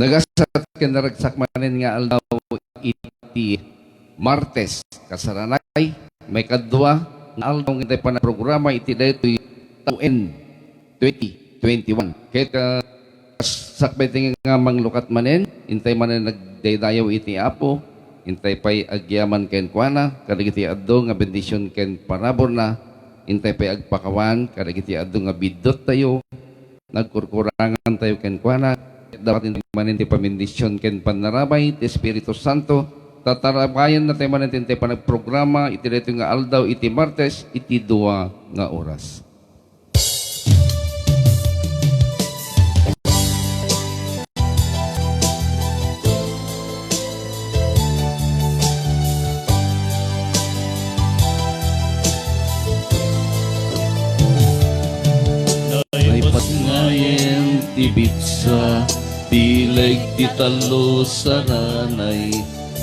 Nagasat kinaragsak manin nga aldaw iti Martes kasaranay may kadwa nga aldaw nga pa na programa iti daytoy taon 2021. Kaya sakbay tingin nga manglukat manin, intay manin nagdaydayaw iti Apo, intay pa'y agyaman ken kuana, kadagiti addo nga bendisyon ken parabor na, intay pa'y agpakawan, kadagiti addo nga bidot tayo, nagkurkurangan tayo ken kuana, dapat manin ti pamindisyon ken panarabay, ti Espiritu Santo, tatarabayan na tayo manin intay pa nagprograma, iti dito nga aldaw, iti Martes, iti 2 nga oras. Tibitsa, pileg titalo saranay,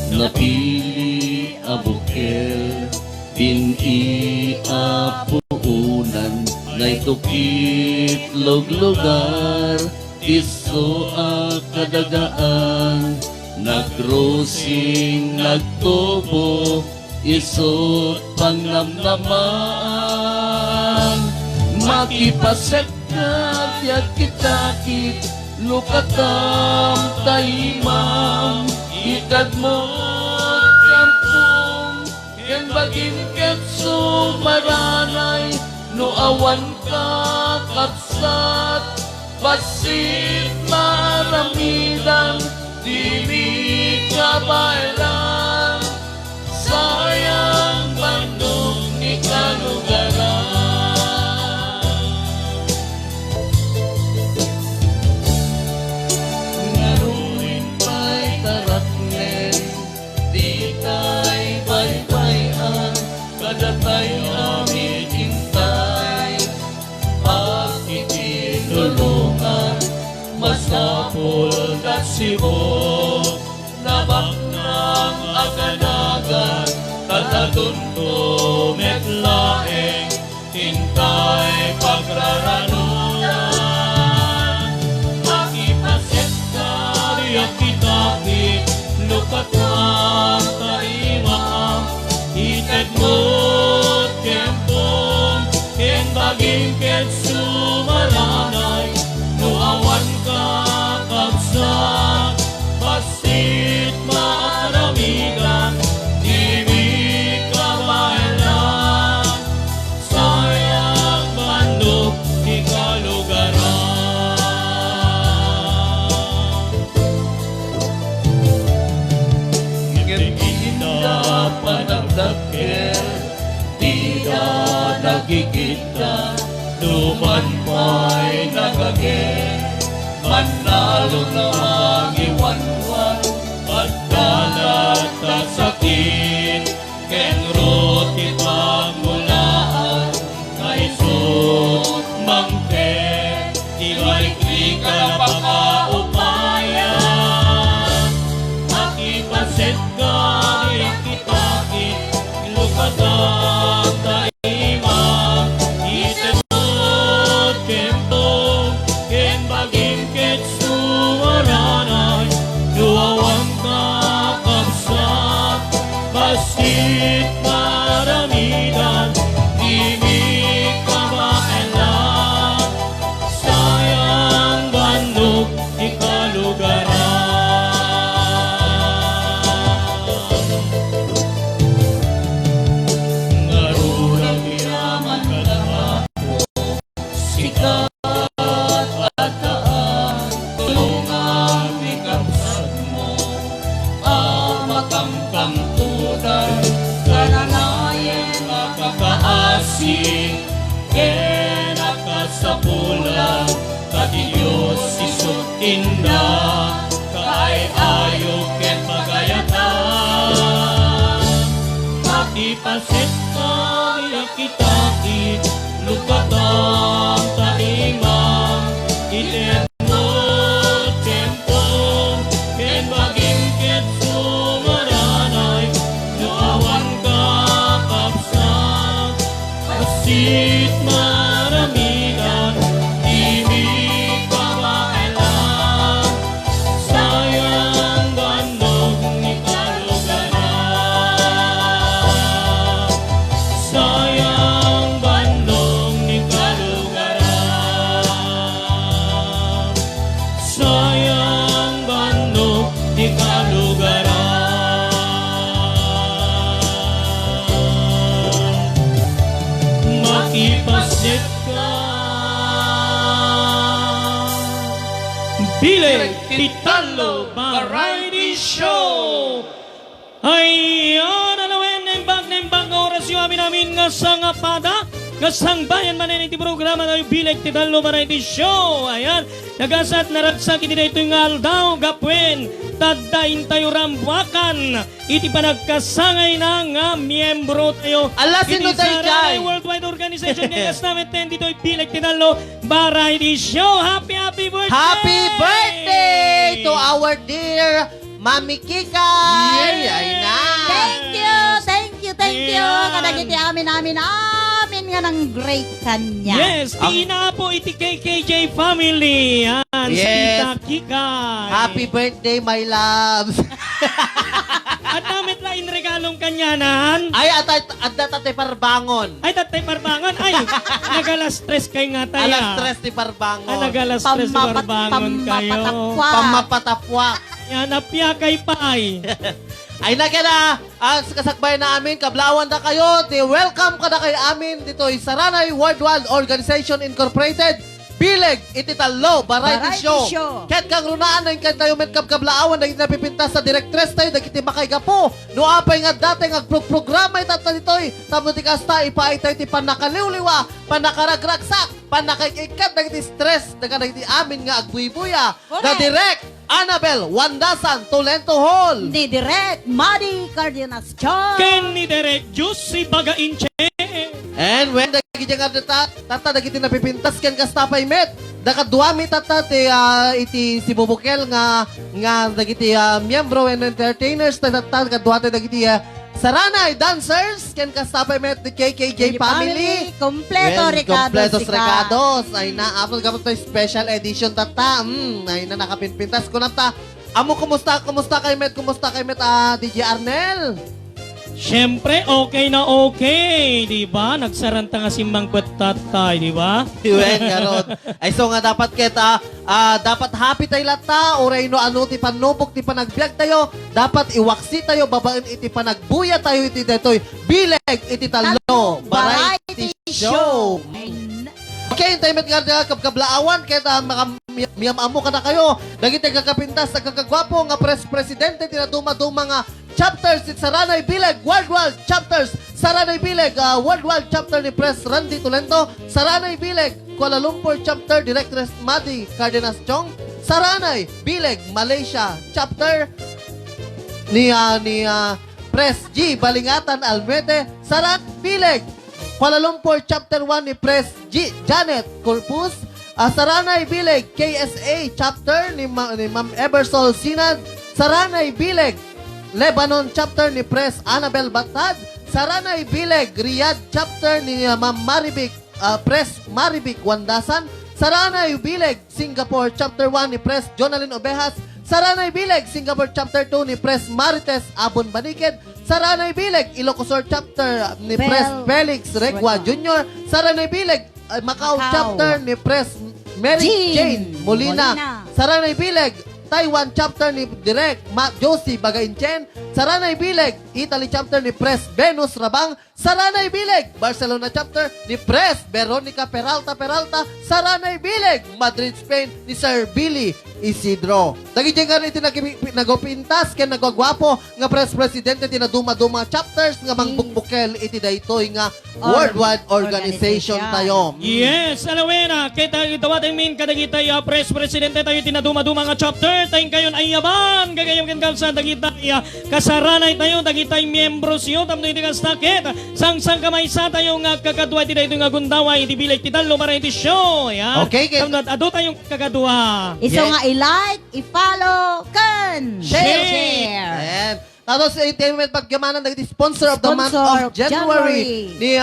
napili abukel, pini apuunan, naitukit loglogar, iso akadagaan, nagrosing nagtubo, isot pangnamnamaan, makipasek Yak kitakit, lukatam taimam, itad mo kampung, yan bagim ketso maranay, no awan ka kapsat, pasit maramidan, di ka bailan, sayang bandong ni kalugaran. Kadatay amin intay, pag-itinulungan, masapul na sibok, nabak ng aganagan, tatadun ko metlaeng, hintay pagraranuan. Makipasit ka, riyak kitakit, lukatang taimang, ited mo kempong, ken baging ket sumaranay, no awan ka kapsak, pasit maaramigan, di ka bailan, sayang bandok di kalugaran. Kita panagdakil, tidak nagkikita, duman pa'y nagagin, manalo na magiwanwan, pagdalat na sakit, ken roti pangulaan, kaisot mangke, iwalikli ka na pakaupayan, makipasit ka, ikitakit, ilukadang taimang, itemot kempong, ken bagim ket suwaranay, duawang kakapsak, basit maramidan, di ka makailan, sayang bandok di kalugaran. Kasapulang kati Diyos isut indah, kay ayo ken pagayatan, makipasit ka iyakitakit, lukatang taimang, itemot kempong, ken bagim ket sumaranay, no awan ka kapsak, pasit maramigan, di ka bailan, Bileg Titalo Variety Show. Ayan, nembag nga oras yung amin nga sangapada. Nga sangbayan manin iti programa tayo Bileg Titalo Variety Show. Ayan, nagasat naragsak iti na ito yung aldaw gapwen. Tadain tayo rambuakan. Iti panagkasangay na nga miyembro tayo. Ala, sino iti tayo Saranay dyan? Worldwide Organization. Ngayon namin 10 dito yung Bileg Titalo Variety Show. Happy birthday! Happy birthday to our dear Mami Kikay! Yes! Ay na! Thank you. Ayan. Kadagiti amin nga ng great kanya. Yes, tina po iti KKJ family. Yan, Yes. Tita Kikay. Happy birthday, my loves! At namit la in regalong kanyanan. Ay, at tatay parbangon. Ay, tatay parbangon. Ay, nagalas stress kay nga tayo. Alas stress ni parbangon. Ay, nagalas stress parbangon kayo. Pamapatapwa. Yan, napya kay Pai. Ay na kaya ang kasakbay na amin, kablawan na kayo. Welcome ka na kay amin dito ay Saranay Worldwide Organization Incorporated. Bileg Ititalo Variety Show. Ket kang runaan na yung tayo met kablaawan na napipintas sa directress tayo dagiti makaigapo. No apay nga dati nga programa itata ditoy. Tamo ti kasta ipaay tayo ti panakaliwliwa, panakaragragsak, panakaikat dagiti stress daga dagiti amin nga agbuibuya. The direct Annabel Wandasan Tolento Hall. Di direct Madi Cardenas Chong. Ken ni Derek Juicy Bagainche. And when dagiti nga tata dagiti napipintas ken kastapay met. Dakaduami tata iti si Bubukel nga dagiti miyembro and entertainers tata kaduate dagiti Saranay dancers ken kastapay met the KKJ family. Kompleto Kompletos Ricardo. Recados. Ay na, apos kapag to special edition tata. Ay na, nakapinpintas ko na ta. Amo, kumusta kay Met? Kumusta kay Met, DJ Arnel? Siyempre, okay na okay. Di ba? Nagsaranta nga si Mang Tatay, di ba? Iwen, garod. Ay, so nga dapat kita, dapat happy tayo lata, oray no ano, ti panubok, ti panagbiag tayo, dapat iwaksi tayo, babaen iti panagbuya tayo, iti detoy, bileg, iti talo, variety show. Okay, tayo met nga kablaawan, kaya miyam-amo ka na kayo. Dagiti kakapintas, nagkakagwapo nga presidente, tinaduma-duma nga chapters ni Saranay Bileg, Worldwide Chapters, Saranay Bileg, Worldwide Chapter ni Pres Randy Tolento, Saranay Bileg, Kuala Lumpur Chapter, Directress Madi Cardenas Chong, Saranay Bileg, Malaysia Chapter, ni Pres G. Balingatan Almete, Saranay Bileg, Kuala Lumpur Chapter 1 ni Pres G. Janet Corpus, Saranay Bileg, KSA Chapter ni Ma'am Ebersol Sinad, Saranay Bileg, Lebanon Chapter ni Pres Annabel Batad, Saranay Bileg, Riyadh Chapter ni Ma'am Maribik, Pres Maribik Wandasan, Saranay Bileg, Singapore Chapter 1 ni Pres Jonalyn Obejas, Saranay Bileg, Singapore Chapter 2 ni Pres Marites Abon Baniked, Saranay Bileg, Ilocosur Chapter ni Pres Felix Regua Jr., Saranay Bileg, Macau Chapter ni Pres Mary Jane Molina, Saranay Bileg, Taiwan Chapter ni Direk Josie Bagainchen, Saranay Bileg, Italy Chapter ni Pres Venus Rabang, Saranay Bileg, Barcelona Chapter ni Pres Veronica Peralta, Saranay Bileg, Madrid Spain ni Sir Billy Isidro. Dagi nga rin nagopintas ken nagwagwapo nga presidente tinaduma-duma chapters nga mangbukbukel iti daytoy nga worldwide organization tayo. Yes, alawena, kita itawatin min kadagitay presidente tayo tinaduma-duma nga chapter, tayong kayon ay yaman, gagayam ken sa dagitay kasaranay tayo, dagitay miyembros yo, tamno iti kastakit, sang kamaysa tayo nga kakadwa iti daytoy nga gundaway, iti bileg titalo variety show, yan. Okay, Tamno ado tayong kakadwa. Iso nga i-like, i-follow, kan Share. And tapos entertainment pagyamanan dagiti sponsor of the month Sponsor of January ni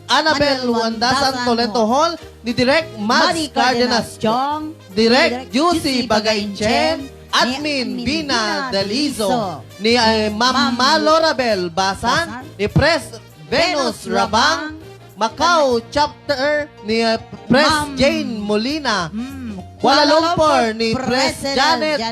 Annabel Wandasan Tolento Hall, ni Direk Mads Cardenas Chong, Direk Juicy Bagainchen, Admin Bina Dalizo, ni Ma'am Malorabel Basan, ni Pres Venus Rabang, Macau Chapter ni Pres Ma'am Jane Molina, Kuala Lumpur ni Pres Janet,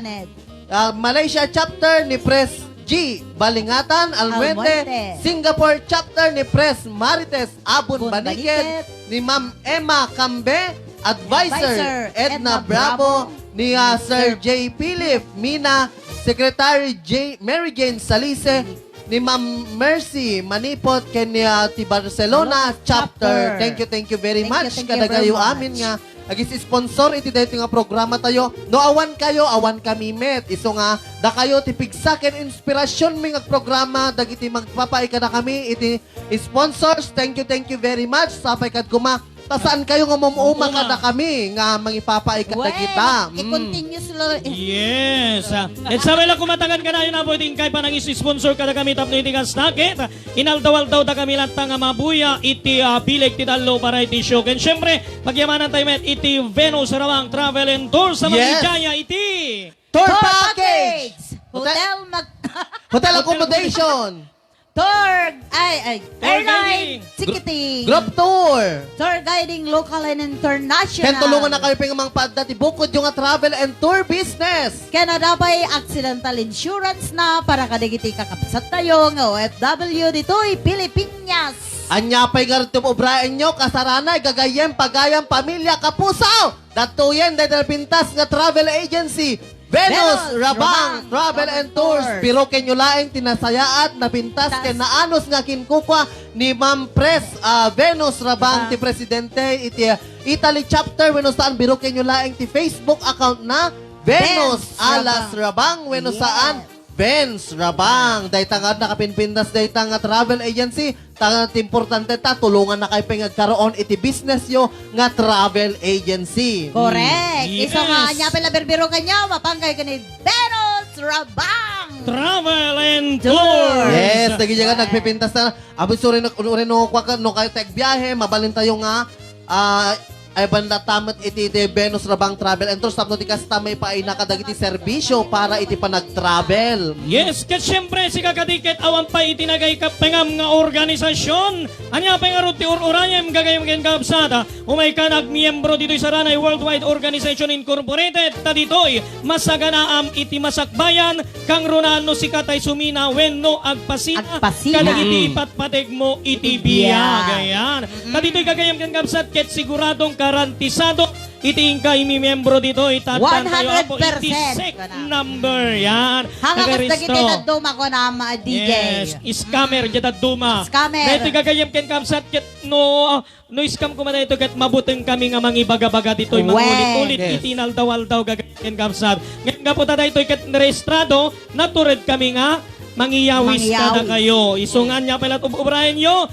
Malaysia Chapter ni Pres G. Balingatan Almuente, Singapore Chapter ni Pres Marites Abon Baniked, ni Ma'am Emma Cambe, Advisor Edna Bravo, ni Sir J. Philip, Mina, Secretary Mary Jane Salise, ni Ma'am Mercy Manipot, kanya ti Barcelona chapter. Thank you very much. Thank you Kadagayo very much. amin nga. Agis sponsor iti dito nga programa tayo. No awan kayo, awan kami met. Iso nga, da kayo ti pigsaken inspirasyon mi nga programa. Dagiti magpapay ka na kami iti sponsors. Thank you very much. Sapay kad kuma. Tasaan kayo nga mumuma ka na kami nga mangipapay ka na kita. I-continue sila. Yes. At sa wala kumatagan ka na yun na pwedeng kay pa nang-sponsor ka na kami tapno iti kastakit. Inaldawal-daw da kami lantang nga mabuya iti bilik ti Talo Variety Show. And syempre, pagyamanan tayo met iti Venus Rawang Travel and Tour sa Yes. Magigaya iti Tour package! Hotel accommodation! guiding. Airline ticketing. Group tour! Tour guiding local and international. Ken tulungan na kayo mga padda ti bukod yung nga travel and tour business. Kaya na dabay accidental insurance na para kadigiti kakapsat tayo nga OFW dito'y Pilipinas. Anya pa'y garito po Brian nyo, kasaranay, gagayem, pagayam, pamilya, kapusaw! Datuyen, dahil pintas nga travel agency. Venus, Rabang, Travel and Tours. Pero kenyo laing tinasayaat na pintas ken naanos nga kinkukwa ni Ma'am Pres Venus Rabang ti presidente iti Italy chapter wenno saan biro kenyo laing ti Facebook account na Venus Benz Alas Rabang wenno Yes. saan Benz Rabang. Dayta nga nakapinpindas dayta nga travel agency. Tangat importante ta tulungan na kay pengagkaroon iti business yo nga travel agency. Correct. Yes. Iso nga anya pala berbiro kanya, mapanggay ka ni Venus Rabang. Travel and Tour. Tours. Yes, naging nga nagpipintas na. Abis rin no kwa no kayo tag biyahe, mabalin tayo nga ay banda tamat iti Venus Rabang Travel and Tours tapno ti kastamay pa ay nakadagiti serbisyo para iti panag-travel. Yes, kat syempre si kakadikit awan pa itinagay ka pengam nga organisasyon. Anya pa nga ruti urayem gagayem ken kapsada. Umay ka nagmiyembro dito'y sa Ranay Worldwide Organization Incorporated. Ta dito'y masaganaam iti masakbayan kang runano si Katay Sumina wenno agpasina. Agpasina. Kadagiti ipatpatig mo iti biyag. Ayan. Ta dito'y gagayem ken kapsat ket siguradong garantisado iting kay mi membro dito itatan tayo apo iti 100%. sec number yan. Hangakas Nagaristro. dagiti na duma ko na DJ. Yes, scammer jeta duma. Scammer. Dito gagayem ken kamsat ket no scam ko man ito ket mabuteng kami nga mangibaga-baga dito mangulit-ulit Yes. itinaldawal-daw gagayem ken kamsat. Ngayon nga po ta dito ket rehistrado natured kami nga mangiyawis ka na kayo. Isungan niya pala ubrahin nyo.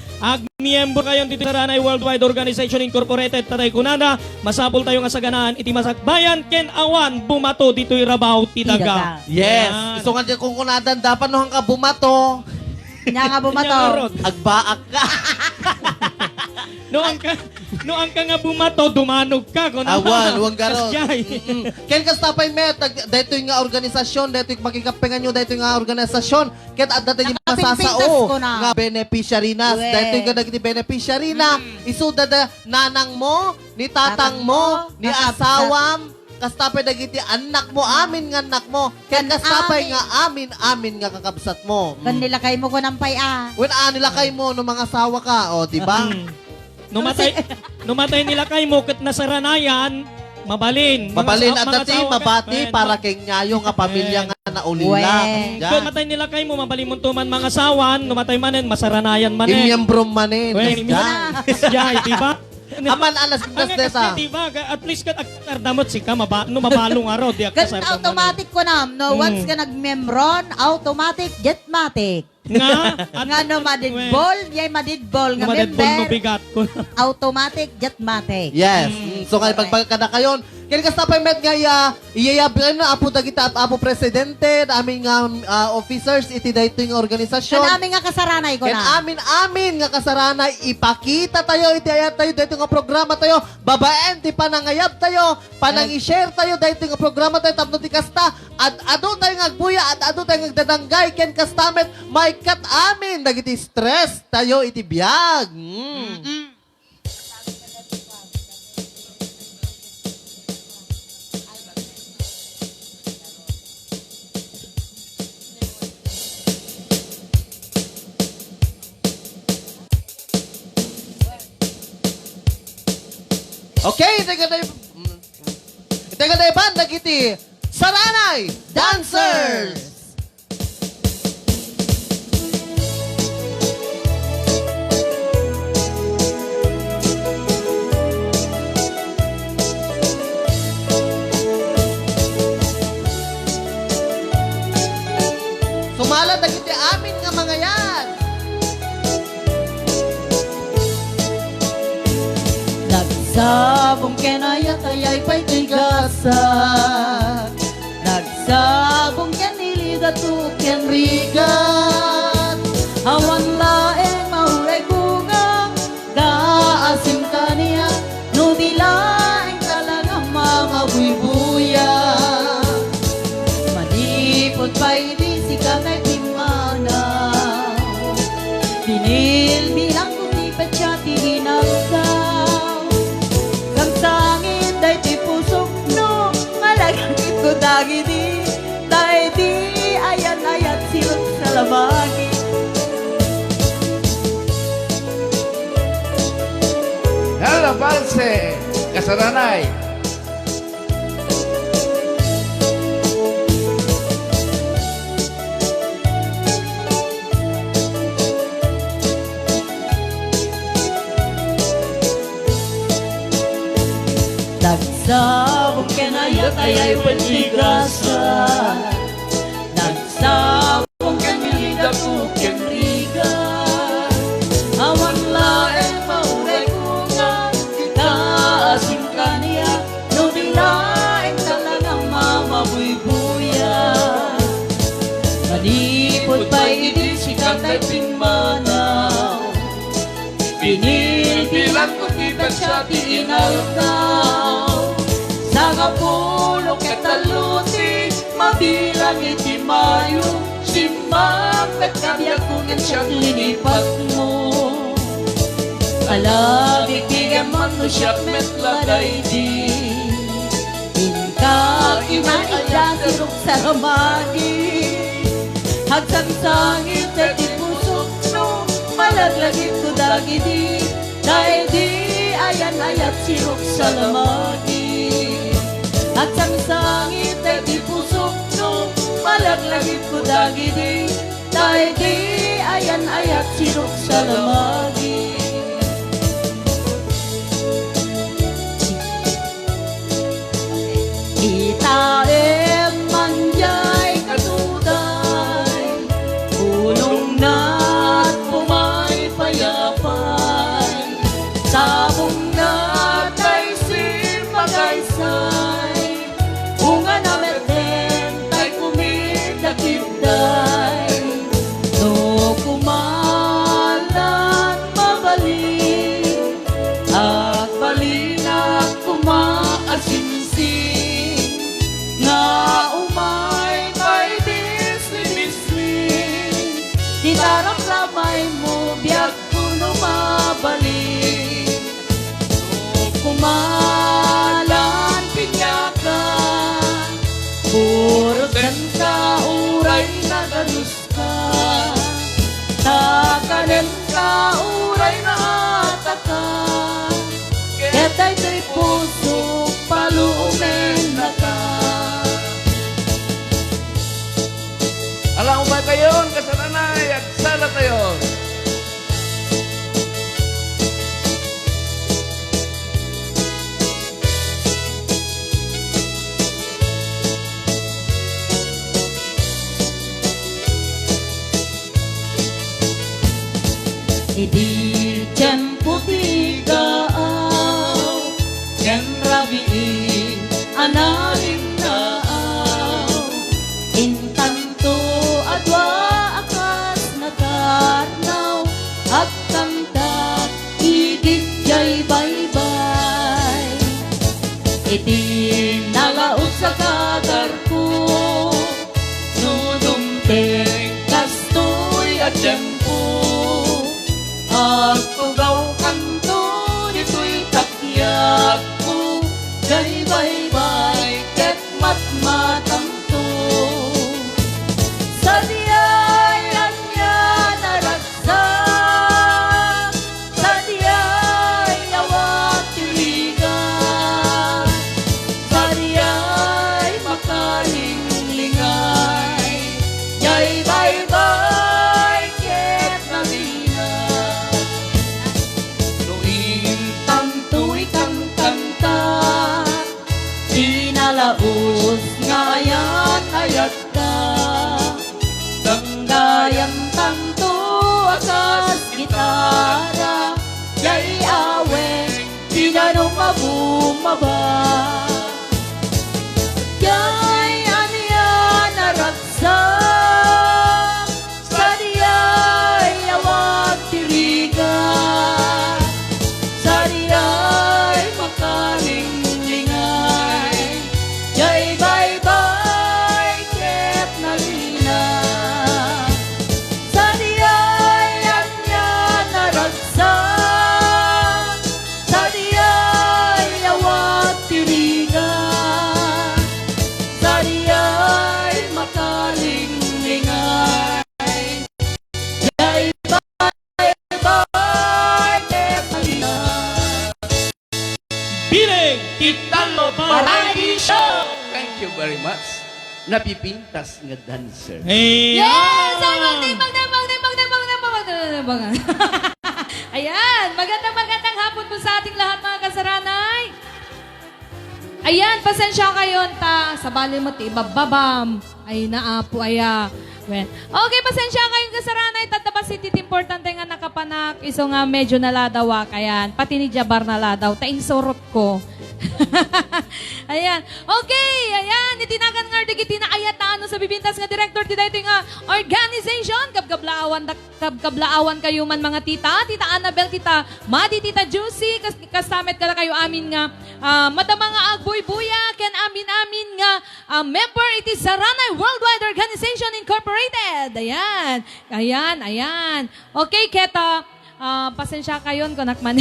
Miyembro kayo dito sa Ranay Worldwide Organization Incorporated. Tatay kunana, masapol tayo nga sa ganaan. Iti masakbayan, ken awan, bumato dito'y rabaw titaga. Yes. Iso nga di kung kunadan dapat no hang ka bumato. Nya nga bumato. Agbaak ka. Noang ka nga bumato, dumanog ka. Awan, huwag garon. Kasyay. Ken kastapay met, dayto nga organisasyon, dayto makikapengan nyo, dayto nga organisasyon. Ket at dati yung Nakapinpintas masasao ko na. nga beneficiary na. Uwe. Dayto nga dagiti beneficiary na. Isuda da nanang mo, ni tatang mo, ni asawam, kastapay dagiti anak mo, amin nga anak mo. Ken kastapay amin. nga amin nga kakabsat mo. Kan nila kay mo ko ng paya. When nila kay mo no mga asawa ka, o di ba? Numatay nila kay mo ket nasaranayan, mabalin. Mabalin at Mga dati, asawa ka- mabati Ayan, para kay nyayo nga pamilya nga naulila. Uwe. Kung matay nila kay mo, mabalin mo tuman mga asawan, numatay manen, masaranayan manen. Imyembro manin. Well, Jai, di ba? Aman alas kintas Ang deta. kasi, di ba? At least kat agkardamot si ka, mabalong araw, di Kan agkasardamot. automatic ko na. No, once ka nag-membron, automatic, jetmatic. Nga, Nga no, madidbol, yay madidbol. Nga Madedbol no member, bigat ko. automatic, jetmatic. Yes. So kay pagpagka na kayon, kaya kastapay met nga iyayabran na apo dagita at apo presidente, aming officers iti dayto nga organisasyon. Kan amin nga kasaranay ko Ken na. amin nga kasaranay ipakita tayo iti ayat tayo dayto nga programa tayo. Babaen ti panangayab tayo, panang-i-share tayo dayto nga programa tayo tapno ti kasta at adu tayo nga agbuya at adu tayo nga agdadanggay ken kastamet may kat amin dagiti stress tayo iti biag. Okay, teka tayo. Teka tayo ba? iti Saranay Dancers! Sumalat na iti amin nga mga yan! Nagsabong kenayat ayay pa'y tigasan. Nagsabong keniligat ukyan rigat. Awan laeng mahuray bunga, daasim kaniya, nudilaeng talagang mga buy-buya. Manipot pa'y di kamay pimanaw. Dinil bilang kutipet siya tininaw. Kamsangin day ti pusok no, malagang ito dagi di. Day di ayan-ayat silot sa lamagi. Hala, Balse, Kasaranay. Nagsabong kenayat ayay pagtigasan. Nagsabong keniligat ukyan rigat. Awan laeng mauray kunga, daasim kaniya, nudilaeng talagang mamabuy-buya. Manipot pa'y iti sikat ay pingmanaw. Binilbilang kutipet siya tiinaldaw. Sa kapulok at taluti, mabilang iti mayo. Simbang kabiyak kungen siya linipat mo. Alabig tigaman no siya metlagay di. Inka inaidang sirok sa ramagi. Hagsangsangit at ipusok no, malaglagit ko dagi di. Dahil di ayan-ayat sirok sa lamagi. At sangsangit ay di pusok no, malaglagit ko dagi di. Dahil di ayan-ayat sirok sa lamagi. Itaem manjay katuday, punong na't pumay payapay. Sabong na't ay simagaysay, bunga na meten ay kumidakitday. No kumalan mabalik, at balinak kumaasimsim. Nga umay may bisli-bisli, di tarang lamay mo biyak puno mabalik. No kumalan pinyakan, puro ka uray na ganus ka. Takanen ka uray na ataka, ketay to'y puso paluumen na ka. Alam mo ba kayon, Kasaranay, at sana tayo. Idi tiyempo tigaaw, yan rabii analing naaw. Intanto adwa akas na tarnaw, at kamtat igit jay baybay. Iti nalaot sa kadar ko, nudumpeng kastoy at tiyempo. At tugaw kanto dito'y takyak ko, kay baybay ket matmatamto. Sa diyayan niya naragsak, sa diyay awat tiligan, sa diyay Pinalaos nga ayan ayat ka Tanggayang tanto akas gitara Yay awe Pinanong mabumaba Yay aniya naraksa Sa diyay awag tiriga Sa diyay makalinglingay Yay bye-bye ket nalina Sa diyay anya naraksa Sa diyay awag tiriga Sa diyay makalinglingay Yay bye-bye ket nalina Biling Titalo Variety Show! Thank you very much. Napipintas nga dancer. Yes! Ay, magdibang. Ayan, magandang hapon po sa ating lahat mga kasaranay. Ayan, pasensya kayo ta. Sa bali mo ti, bababam. Ay, naapo, aya. Well, okay, pasensya kayong kasaranay. Tadaba si titi importante nga nakapanak. Iso nga medyo naladawa. Ayan, pati ni Jabar naladaw. Tain sorot ko. Ayan. Okay, ayan. Itinagan nga digiti na ayatan sa bibintas nga director ti dito nga organization. Kabkablaawan kayo man mga tita. Tita Annabel, tita Madi, tita Juicy. Kasamet ka na kayo amin nga madama nga agboy-buya. Ken amin nga member iti Saranay Worldwide Organization Incorporated. Ayan. Okay, keta. Pasensya kayon ko nakman.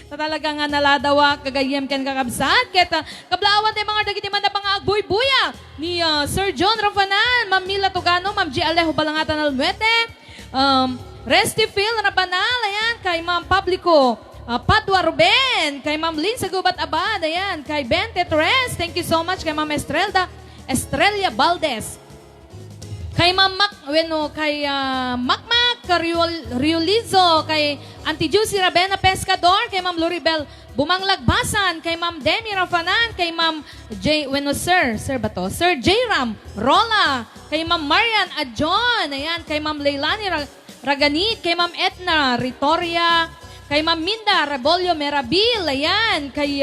Talaga nga naladawa kagayem ken kakabsat ket kablaawan tay mga dagiti man na pangagboy-buya ni Sir John Rafanan, Ma'am Mila Tugano, Ma'am G. Alejo Balangatan Almuete, Resty Phil Rabanal, ayan, kay Ma'am Publico Padua Ruben, kay Ma'am Lynn Sagubat Abad, ayan, kay Ben Tetres, thank you so much, kay Ma'am Estrella Valdez, kay Ma'am kay Macmac Riolizo, kay Auntie Juicy Rabena Pescador, kay Ma'am Loribel Bumanglagbasan, kay Ma'am Demi Rafanan, kay Ma'am Sir J. Ram Rola, kay Ma'am Marian Adjon, ayan, kay Ma'am Leilani Raganit, kay Ma'am Etna Ritoria, kay Ma'am Minda Rebolio Merabil, ayan, kay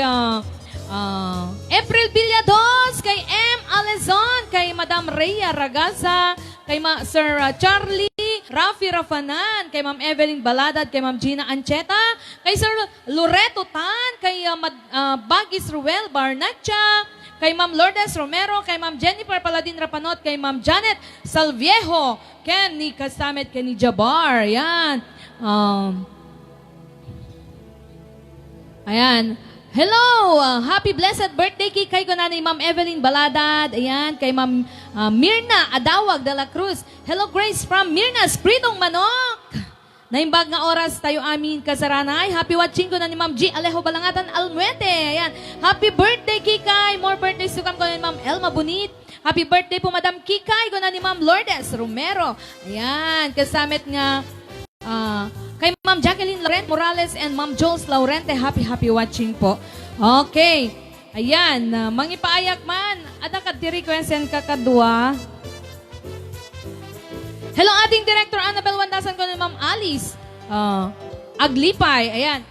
April Villados, kay M. Alezon, kay Madam Rhea Ragaza, kay Sir Charlie Rafi Rafanan, kay Ma'am Evelyn Baladad, kay Ma'am Gina Ancheta, kay Sir Loreto Tan, kay Bagis Ruel Barnacha, kay Ma'am Lourdes Romero, kay Ma'am Jennifer Paladin Rapanot, kay Ma'am Janet Salviejo, ken ni Kasamet, ken ni Jabar. Yan. Ayan. Hello! Happy blessed birthday kay ko na ni Ma'am Evelyn Baladad. Ayan, kay Ma'am Mirna Adawag de la Cruz. Hello, Grace from Mirna, Spritong Manok. Naimbag nga oras tayo amin kasaranay. Happy watching ko na ni Ma'am G. Alejo Balangatan Almuete. Ayan, happy birthday Kikay. More birthdays to come ko na ni Ma'am Elma Bunit. Happy birthday po Madam Kikay ko na ni Ma'am Lourdes Romero. Ayan, kasamit nga kay Ma'am Jacqueline Laurent Morales and Ma'am Jules Laurente, happy watching po. Okay. Ayan, mangipaayak man. Ada ka di-requesten kakadua. Hello, ating Director Annabel Wandasan ko ni Ma'am Alice. Aglipay. Ayan.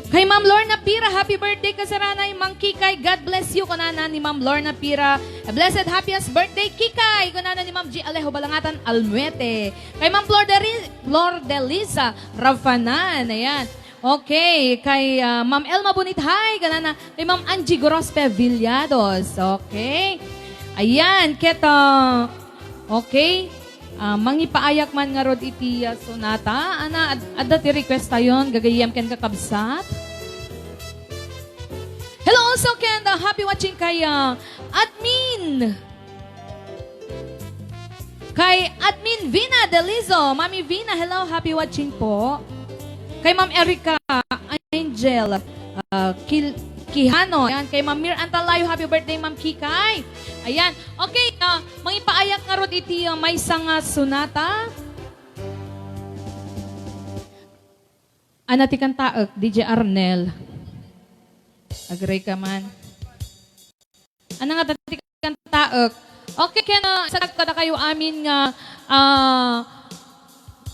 Kay Ma'am Lorna Pira, happy birthday kasaranay, Mang Kikay. God bless you, kunana ni Ma'am Lorna Pira. A blessed happiest birthday, Kikay. Kunana ni Ma'am G. Alejo Balangatan Almuete. Kay Ma'am Flor de Lisa Rafanan. Ayan. Okay. Kay Ma'am Elma Bunithay. Kunana kay Ma'am Angie Gorospe Villados. Okay. Ayan. Keto. Okay. Mangipaayak man nga rod iti sonata. Ana, adda ti request tayon. Gagayam ken kakabsat. Hello also ken happy watching kay admin. Kay admin Vina Delizo. Mami Vina, hello, happy watching po. Kay Ma'am Erica Angel Kihano. Ayan, kay Ma'am Mir Antalayo, happy birthday Ma'am Kikay. Ayan. Okay, mangipaayak nga rod iti may sanga sunata. Anati kan taek, DJ Arnel. Agree ka man. Ano nga tati kan taek? Okay, kaya sa kada kayo amin nga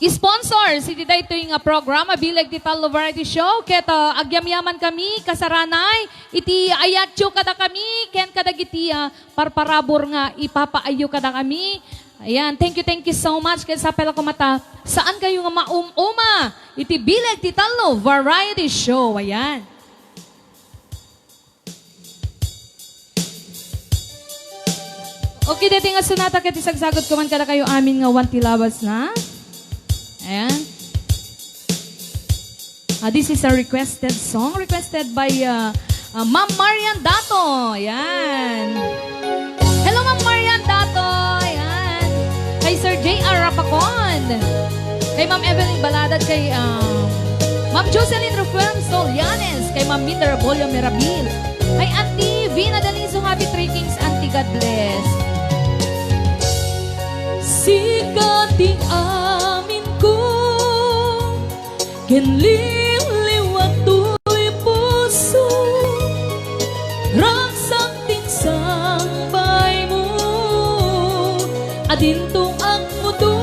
sponsor si Diday ito yung programa Bilag Titalo Variety Show. Kaya agyamyaman kami, kasaranay, iti ayatyo kada kami, ken kada giti parparabor nga ipapaayo kada kami. Ayan, thank you so much. Kaya sa pala ko mata, saan kayo nga maumuma? Iti Bilag Titalo Variety Show. Ayan. Okay, dito nga sunata kaya tisagsagot ko man kada kayo amin nga wantilabas na. Ayan. This is a requested song requested by Ma'am Marian Dato. Ayan. Hello, Ma'am Marian Dato. Ayan. Kay Sir J.R. Rapacon. Kay Ma'am Evelyn Baladad. Kay Ma'am Jocelyn Rufuel Solianes. Kay Ma'am Minda Rabolio Merabil. Kay Auntie Vina Daliso. Happy Trekings. Auntie, God bless. Sikating amin ko kinliliwat to'y puso raksang tinsambay mo adintong ang mudo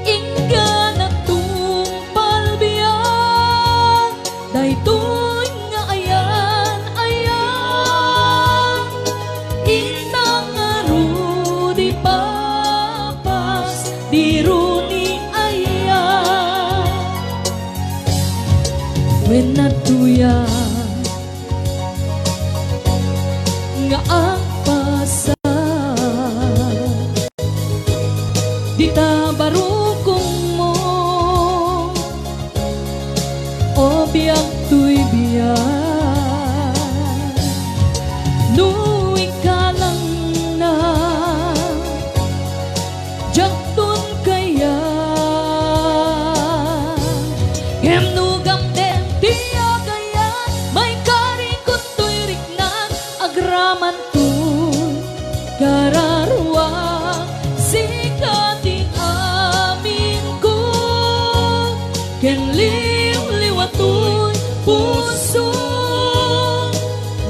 ingga na tumpalbiyan daytoy nga ayan inang arudi papas diruni ayan when natuya nga ang pasa di tabarukong mo o biyak tuy biyak nuwi ka lang na jaktun kaya gemnugam den tiya kaya may karikot to'y riknan agraman to'y kararwa sikati amin ko kenliw-liwat to'y puso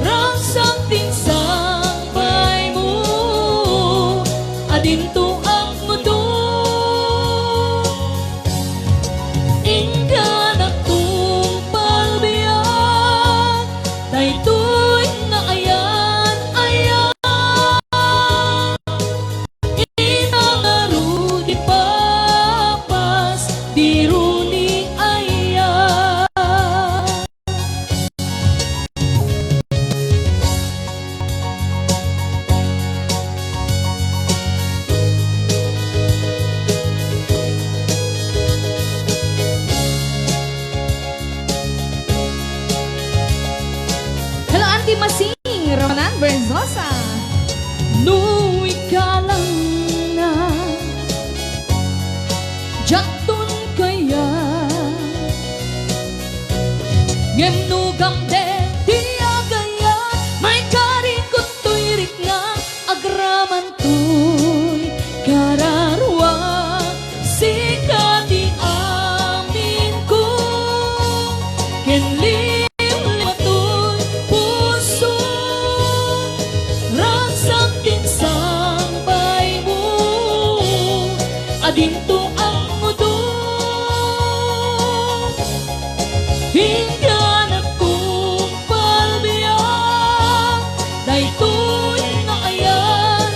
raksang tinsambay mo adinto ang mundo ingga na tumpalbiyan daytoy nga ayan inang arudi papas diruni ayan. Hello, Auntie Masing, Ronan Berzosa. Nuwi ka lang na jaktun kaya ngemnugam de tiya kaya may karikot to'y rikna agraman to'y kararwa sikati amin ko kenliw-liwat to'y puso raksang tinsambay mo adinto ang mudo hingga na tumpalbiyan daytoy nga ayan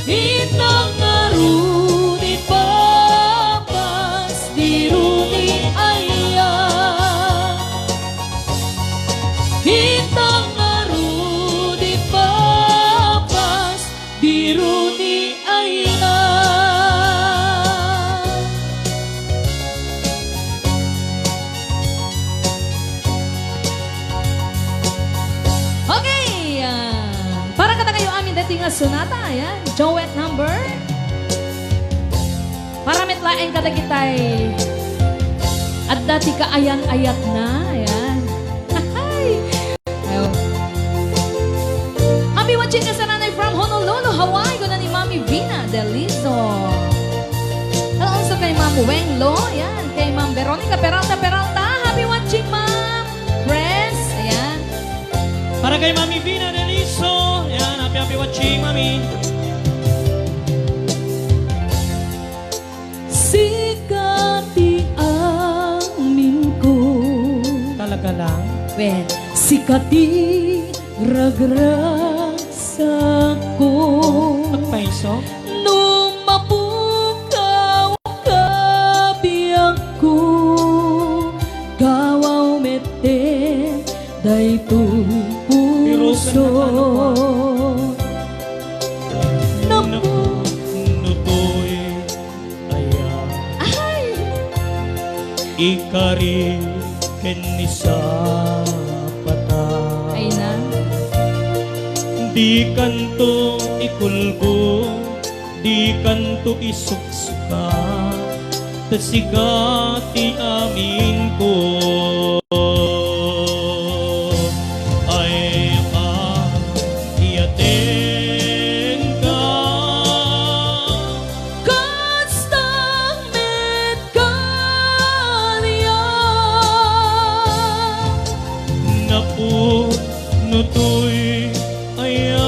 hitang aruni papas diruni ayan hitang arudi papas diruni ayan. Okay, para kata kayo amin dating nga sonata, ayan, duet number para metlaeng kada kitay at dati ka ayan-ayat na, ayan. Ayaw. Happy watching ka sa nanay from Honolulu, Hawaii. Ko na ni Mami Vina Deliso. Puenglo. Ayan, kay Ma'am Veronica Peralta. Happy watching, Ma'am. Press. Ayan. Para kay Mami Vina Deliso. Yan, happy watching, Mami. Sikati amin ko. Talaga lang. Well, Sikati ragragsa ko. Pagpaiso. Nung mapukaw kabiyang ko, kawaw mete daytoy puso. Napu Nutoy. Aya. ay, Ikari kenisa pata. ay na. Di kanto ikulbo, di kanto isuksuka, tasigati amin ko. Ay iyaten ka. kastang met kalya. Napu nutoy aya.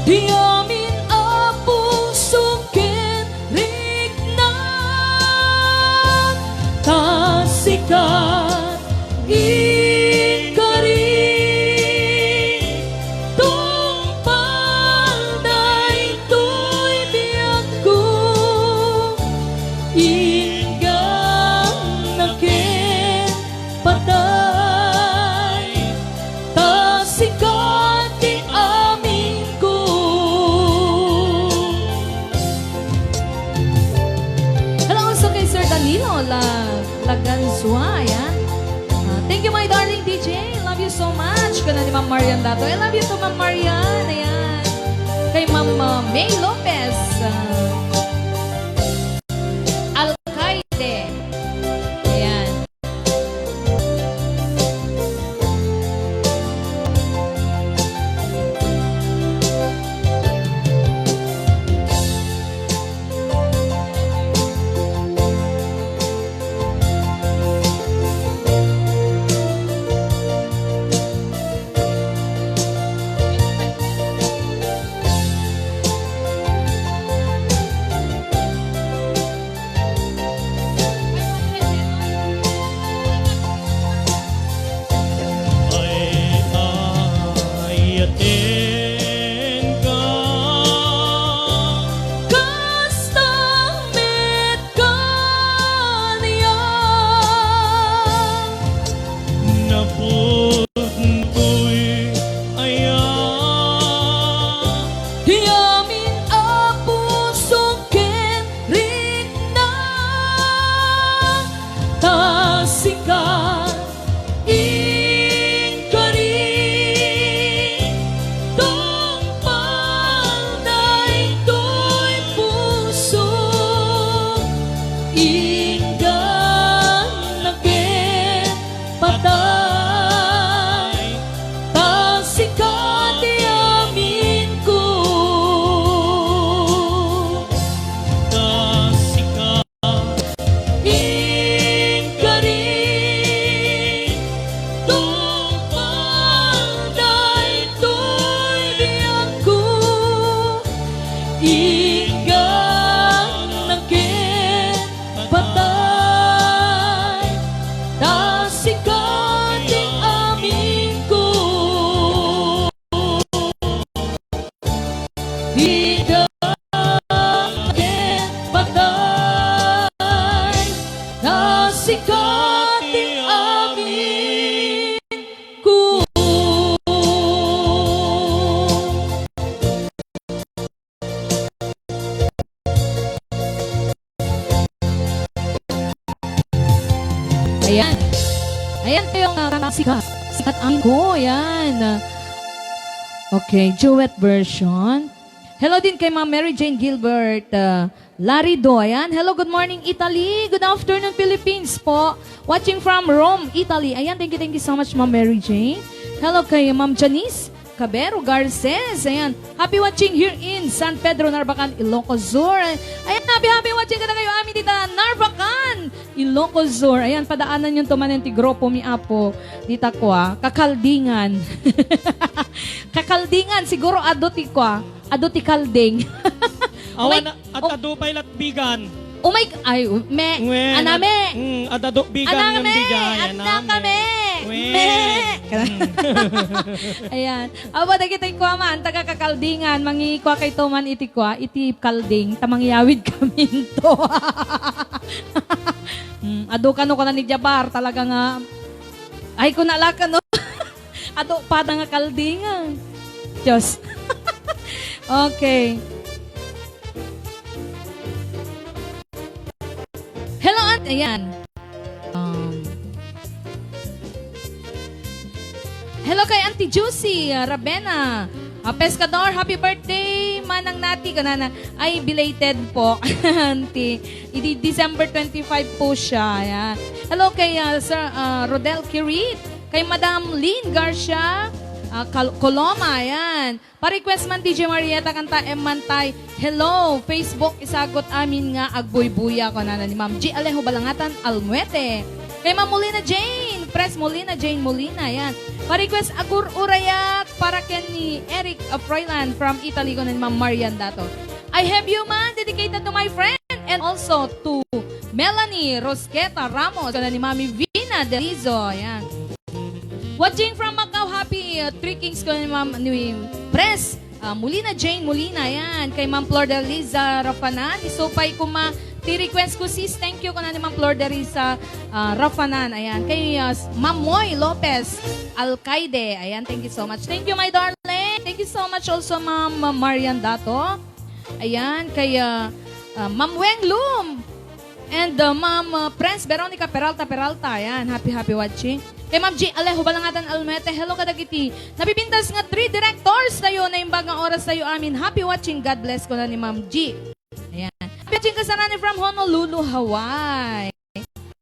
Di amin ang pusong kinrigna. Tasikat ikari. Tungpal daytoy biyag ko. Inggang nakin patay. Tasikat di amin ko. Hello also kay Sir Danilo Laganzua. Ayan. Thank you, my darling DJ. Love you so much. Kana ni Ma'am Marian Dato. I love you to Ma'am Marian. Ayan. Kay Ma'am May Lopez. Alcaide. Ayan. Ayaten ka. Kastang met kalya. Naputoy aya. Di amin ang pusong kinrigna. Tasikat ikari. Tungpal daytoy puso. Inggan nakin patay. Tasikat di amin ko. Tasikat Ingari. Tungpal daytoy biyag ko. Inggan nakin patay. Tasikat di amin ko. Inggan nakin patay. Tasikat di amin ko. Ayan. Ayan po yung sikat. Sikat amin ko. Ayan. Okay, duet version. Hello din kay Ma'am Mary Jane Gilbert. Larido, ayan. Hello, good morning, Italy. Good afternoon, Philippines po. Watching from Rome, Italy. Ayan, thank you so much, Ma'am Mary Jane. Hello kay Ma'am Janice Cabero Garces. Ayan, happy watching here in San Pedro, Narbacan, Ilocos Sur. Ayan, happy watching ka na Ilocos Sur. Ayan, padaanan yung tumanin ti Grupo mi Apo. Dita ko kakaldingan. Kakaldingan, siguro ado ti kalding. Awan at adupay latbigan. Ay, aname. Adado bigan ng bigayan Anakame. Ayan. Aba, dagitay ko man, taga kakaldingan, mangikwa kay Toman iti kalding, tamangyawid kami to. Ado ka no ka na ni Jabar, talaga nga, ay kung nalaka no, ado pa nga kaldingan. Diyos. Okay. Hello, Aunt. Ayan. Hello kay Auntie Juicy Rabena. Pescador, happy birthday. Manang nati ka na. Ay, belated po. Auntie. December 25 po siya. Ayan. Hello kay Sir Rodel Kirit. Kay Madam Lynn Garcia. Coloma, ayan. Pa-request man DJ Marieta kanta Mantay. Hello, Facebook isagot amin nga agbuy-buya ko na ni Ma'am G. Alejo Balangatan Almuete. Kay Ma'am Molina Jane, Press Molina Jane Molina, ayan. Pa-request Agur Urayat para ken ni Eric Froilan from Italy ko na ni Ma'am Marian Dato. I have you man dedicated to my friend and also to Melanie Rosqueta Ramos ko na ni Mami Vina Delizo, ayan. Watching from Macau, happy Three Kings ko ni Ma'am Press Molina Jane Molina, yan. Kay Ma'am Flor de Liza Rafanan, isupay ko ti-request ko sis, thank you ko na ni Ma'am Flor de Liza Rafanan, ayan. Kay Ma'am Moy Lopez Alcaide, ayan, thank you so much. Thank you my darling. Thank you so much also Ma'am Marian Dato. Ayan, kay Ma'am Weng Lum and Ma'am Prince Veronica Peralta, ayan, happy watching. Kay Ma'am G. Alejo Balangatan Almete, hello kadagiti. Napipintas nga 3 directors tayo na imbagang oras tayo amin. Happy watching, God bless ko na ni Ma'am G. Ayan. Happy watching kasarani from Honolulu, Hawaii.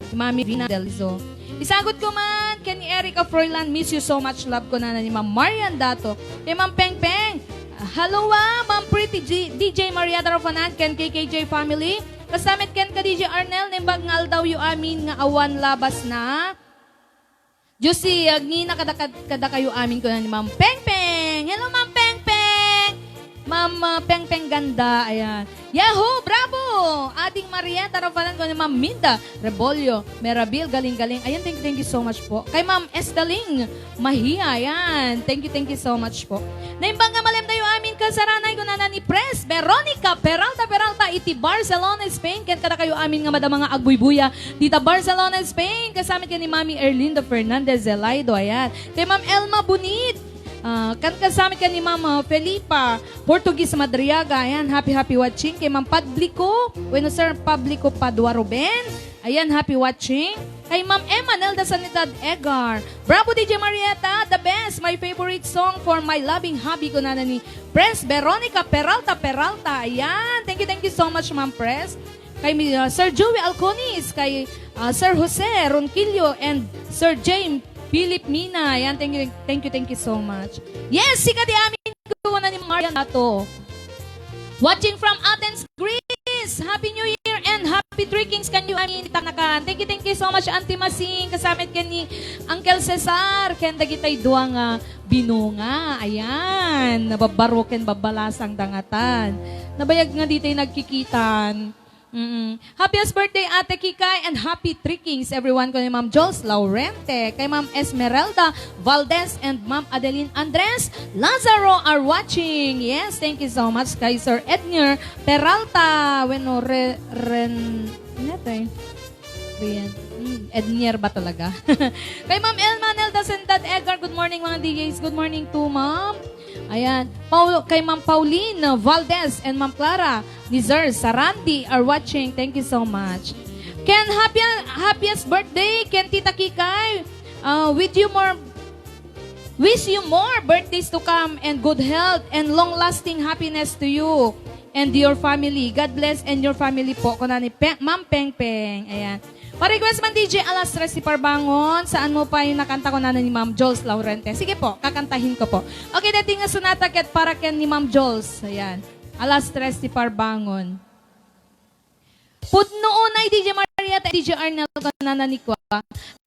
Si Mami Vina Delizo. Isagot ko man, kay ni Erica Froilan, miss you so much, love ko na ni Ma'am Marian Dato. Kay Ma'am Peng Peng, hello Ma'am Pretty DJ Maria Darafanan, ken KKJ family. Kasamit ken ka DJ Arnel, nimbagngal daw yu amin nga awan labas na. Diyos si Agnina kada kayo amin ko na ni Ma'am Peng Peng. Hello Ma'am Peng Peng. Ma'am Peng Peng ganda. Ayan. Yahoo! Bravo! Ating Marieta Rafalan ko ni Ma'am Minda Rebolyo Merabil. Galing-galing. Ayan, thank you so much po. Kay Ma'am Estaling Mahia. Ayan. Thank you so much po. Naimbang nga malim tayo amin kasaranay ko na ni Press Veronica Peralta iti Barcelona, Spain. Ken kada kayo amin nga madama nga agbuybuya. Dita Barcelona, Spain. Kasamit ka ni Mami Erlinda Fernandez Zelaido. Ayan. Kay Ma'am Elma Bunit. Kan kasama ka ni Ma'am Felipa Portuguese Madriaga, ayan, happy watching. Kay Ma'am Padlico, bueno sir, Pablico Padua Ruben, ayan, happy watching. Kay Ma'am Emma Nelda Sanidad Edgar, bravo DJ Marieta, the best, my favorite song for my loving hubby ko na ni Press Veronica Peralta, ayan, thank you so much Ma'am Press. Kay Sir Joey Alconis, kay Sir Jose Ronquillo and Sir James Philip Mina, ayan, thank you so much. Yes, sika di amin ko na ni Marian Dato. Watching from Athens, Greece. Happy New Year and Happy Three Kings kan you amin itanakan. Thank you so much Auntie Masing, kasamit ka ni Uncle Cesar, kenda kitay duwang binunga. Ayan, nababaroken babalasang dangatan. Nabayag nga ditay nagkikitan. Happiest birthday Ate Kikay and happy Three Kings everyone ko ni Ma'am Jules Laurente, kay Ma'am Esmeralda Valdez and Ma'am Adeline Andres Lazaro are watching. Yes, thank you so much kay Sir Edner Peralta. Bueno, Ednier ba talaga? Kay Ma'am Elma Nelda Sendad Edgar, good morning mga DJs. Good morning to Ma'am. Ayan. Kay Ma'am Pauline Valdez and Ma'am Clara Nizar Sarandi are watching. Thank you so much. Ken, happiest birthday, Ken Tita Kikay. Wish you more birthdays to come and good health and long-lasting happiness to you and your family. God bless and your family po. Kuna ni Ma'am Peng Peng. Ayan. Pa-request man DJ alas 3 si Parbangon. Saan mo pa yung nakanta ko na ni Ma'am Jules Laurente? Sige po, kakantahin ko po. Okay, dating nga sunata ket para ken ni Ma'am Jules. Ayan. Alas 3 si Parbangon. Put noon ay DJ Marieta DJ Arnel ka nananikwa.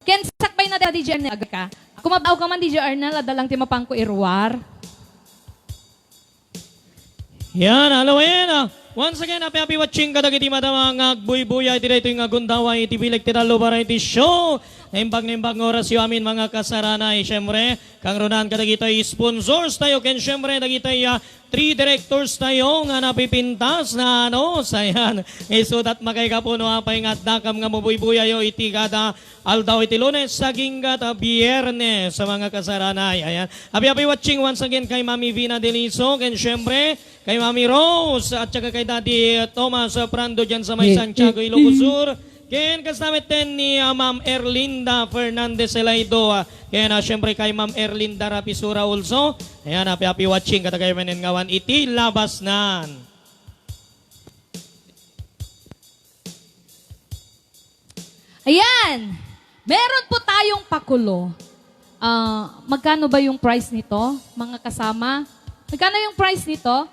Ken sakbay na DJ Arnel aga ka. Kumabaw ka man DJ Arnel, adalang ti mapangko irwar. Yan, hello yan. Once again, happy watching kadagiti madamang agbuy-buya iti dito yung agundawa iti bilag titalo variety show. Naimbag oras yung amin mga kasaranay. Siyempre, kang runan kadagiti sponsors tayo. Ken siyempre, dagiti 3 directors tayo nga napipintas na sayan. Isudat makikapuno apay nga dakam nga mabuy-buya yo iti kada aldaw iti Lunes saging gata Biyernes sa mga kasaranay. Ayan. Happy watching once again kay Mami Vina Deliso. Ken siyempre, kay Mami Rose at saka kay Daddy Thomas Prando dyan sa may Santiago, Ilocos Sur. Ken kastamit din ni Ma'am Erlinda Fernandez Elaido. Kaya na siyempre kay Ma'am Erlinda Rapisura also. Ayan, happy watching katagay manin ngawan iti labasnan. Ayan! Meron po tayong pakulo. Magkano ba yung price nito, mga kasama? Magkano yung price nito?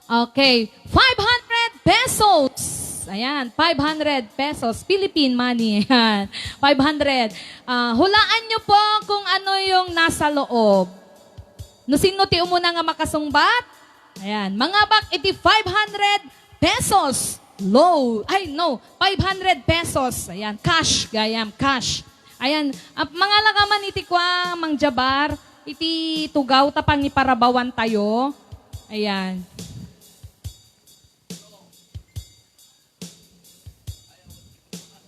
Okay, 500 pesos. Ayan, 500 pesos. Philippine money. Ayan, 500. Hulaan nyo po kung ano yung nasa loob. No sino ti umuna nga makasungbat? Ayan, mga bak iti 500 pesos. Low. Ay, no. 500 pesos. Ayan, cash. Gayam, cash. Ayan, mga lakaman iti kwa, Mang Jabar, iti tugaw tapang iparabawan tayo. Ayan.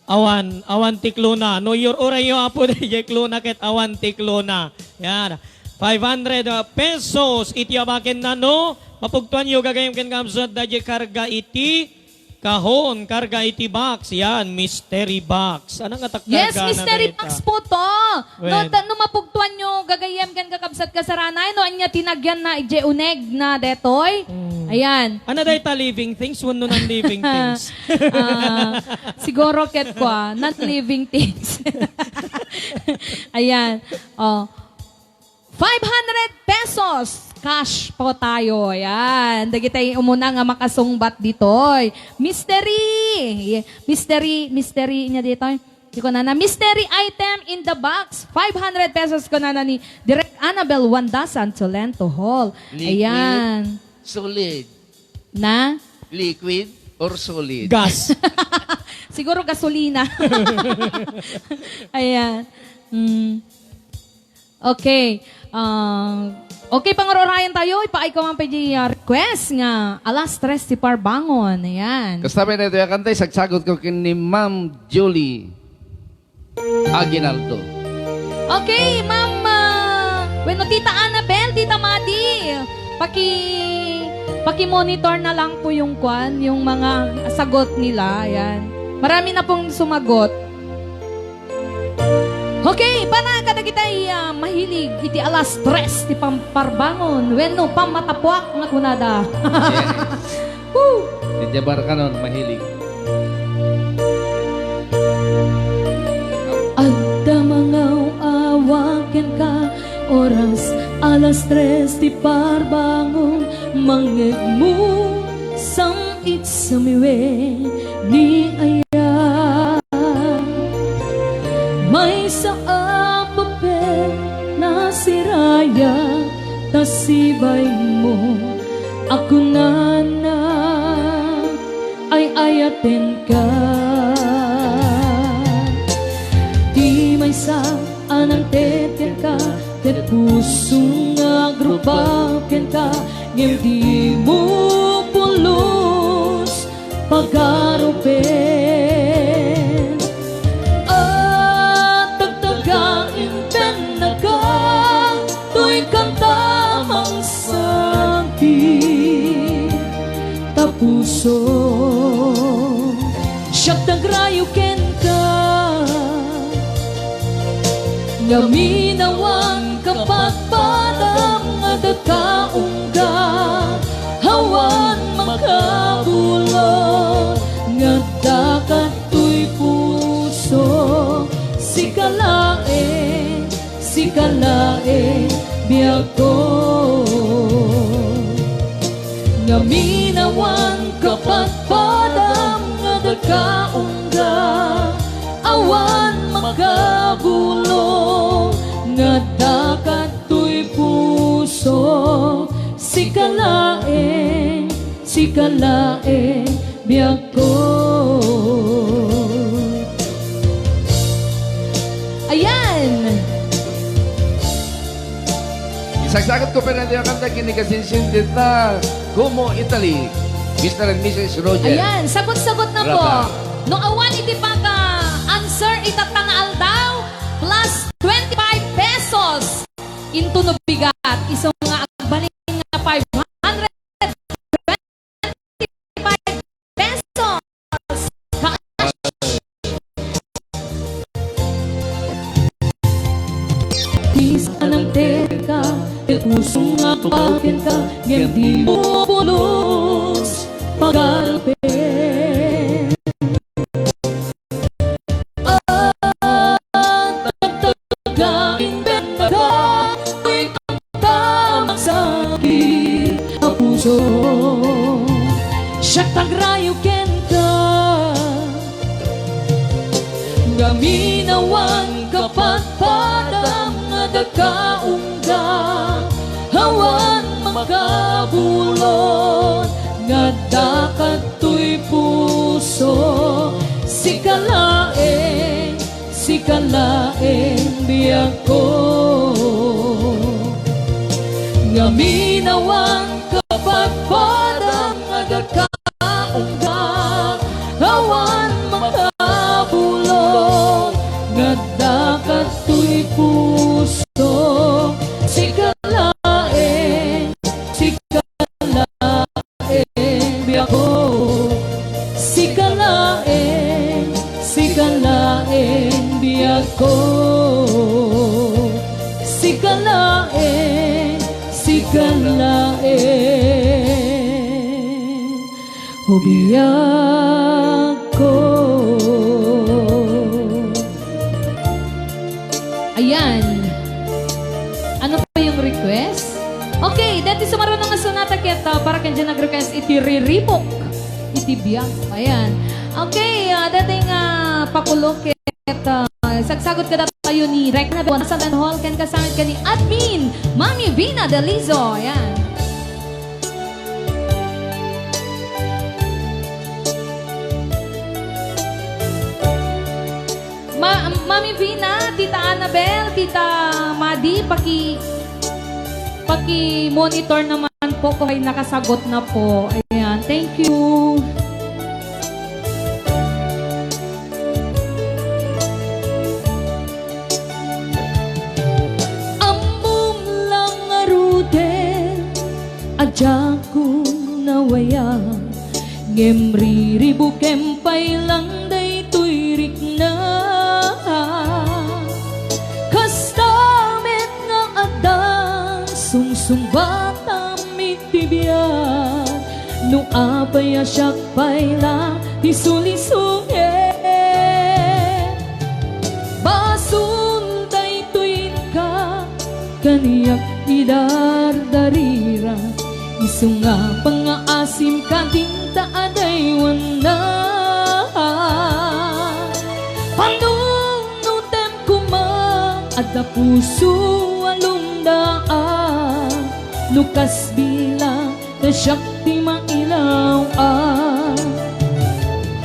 Awan tiklona. No your orayo apo na tiklona ket awan tiklona. Yan. 500 pesos iti abaken na no. Mapugtuan yo gagayem ken kamsat dadye karga iti kahon, karga iti box. Yan, mystery box. Anong atak Yes, karga mystery na box po to. When? No mapugtuan nyo, gagayem kan kakabsat kasaranay, no anya tinagyan na ije uneg na detoy. Ayan. Ano dahi ta living things? Wano ng living things. Siguro ket ko, not living things. Ayan. 500 pesos cash po tayo. Ayan. Dagitay umuna nga makasungbat ditoy. Mystery niya ditoy. Di ko na mystery item in the box. 500 pesos ko na ni Direct Annabel Wandasan Tolento Hall. Ayan. Solid. Na? Liquid or solid? Gas. Siguro gasolina. Ayan. Okay. Okay, pangororayan tayo. Ipaay ko ang request nga. Alas 3 si Parbangon. Ayan. Kasama na ito yung kantay, sagsagot ko kini Ma'am Julie Aguinaldo. Okay, Mama. Bueno, Tita Annabel, Tita Madi. Paki-monitor na lang po yung yung mga sagot nila. Ayan. Marami na pong sumagot. Okay, para kada kita'y mahilig iti alas 3 ti Parbangon. Bueno, pamatapwak nga kunada. Woo! Di Jabar ka nun, mahilig. Adda mga awaken ka, oras alas 3 ti Parbangon, mangeg mo samit samiwe ni aya. May sa papel na siraya, tasibay mo ako na ay ayaten ka. Di may sa anang teten ka, ket puso nga grupaken ka, ngem di mo pulos pagarupen. At tagtagain pen na ka, to'y kantamang sakit tapuso. Siyak tagrayo ken ka, ngaminawan kapagpadam nga dagkaungga, hawan makabulot nga dakat to'y puso. Sikalae biyag ko, ngaminawan kapagpadam nga dagkaungga, sikalaeng biyag ko. Ayan! Isagsagot ko pa na ang kanta kinikasinsintit na Como Italy, Mr. and Mrs. Roger. Ayan, sagot-sagot na po. Raba. No awan iti pagka answer itatangal daw plus 25 pesos into no bigat. Isang nga agbaling nga 525 pesos. Isa ng teka, pusong nga pagkin ka, ngem di mo pulos pagalpe. Siya tagrayo ken ka gaminawan kapag padang nagkaungga hawan makabulon nga dakatoy puso sikalaeng biyag ko gaminawan kapag padang nagkaungga hawan makabulon nga dakatoy puso sikalaeng biyag ko sikalaeng biyag ko sikalaeng biyag ko. Ayan. Ano pa yung request? Okay, dati sumaroon nga sonata kita para kanya nag-request iti riribok. Iti biyag. Ayan. Okay, dating pakulok kita. Sagsagot ka dapat tayo ni Rek na doon sa Hall. Kan kasamit ka ni Admin Mami Vina Delizo. Ayan. Mami Vina, Tita Annabel, Tita Madi, paki-monitor naman po kung may nakasagot na po. Ayan, thank you. Among lang aruden, adya ko nawaya, ngemriribu kempay lang day tuyrik na. Kastamit nga adang sungsumbatam itibiyag no apaya siyak payla isulisuhe basul daytoyin ka kaniyak idardarira isu nga pangaasim ka tinta adaywan na Ada puso alumdaan Lukas bilang Tasyakti mailaw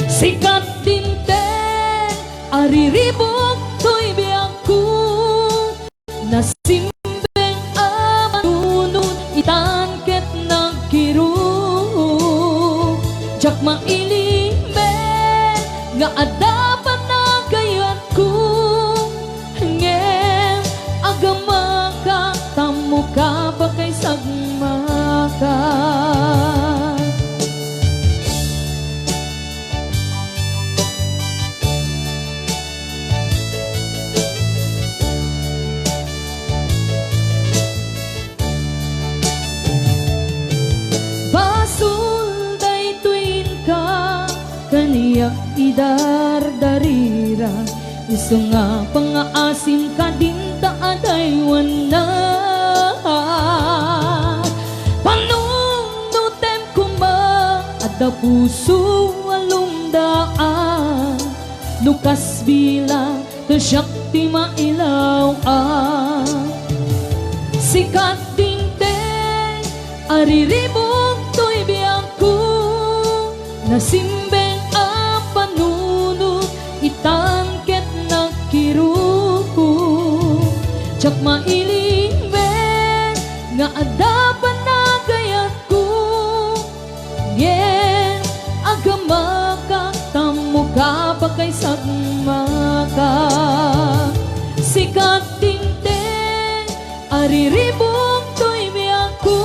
Sikat dinte Ariribok to'y biyag ko Nasimbeng amanunod Itangket nagkiro Jak mailimbe Nga adapat na kayat ko agamaka tamuka pa kay sagmaka basul daytoyin ka kaniyak idardarira isu nga pangaasim ka dinta adaywan na panungnutem kuma ada puso alumdaan lukas bilang tasyakti mailaw sikat dinte Ariribong to'y biyang ko, nasimbeng ang panunod, itangket na kiruko. Tsak mailing men, nga adapan na gayat ko. Yen, agamaka, tamuka pa kay sagmaka. Sikat tinte, ariribong to'y biyang ko,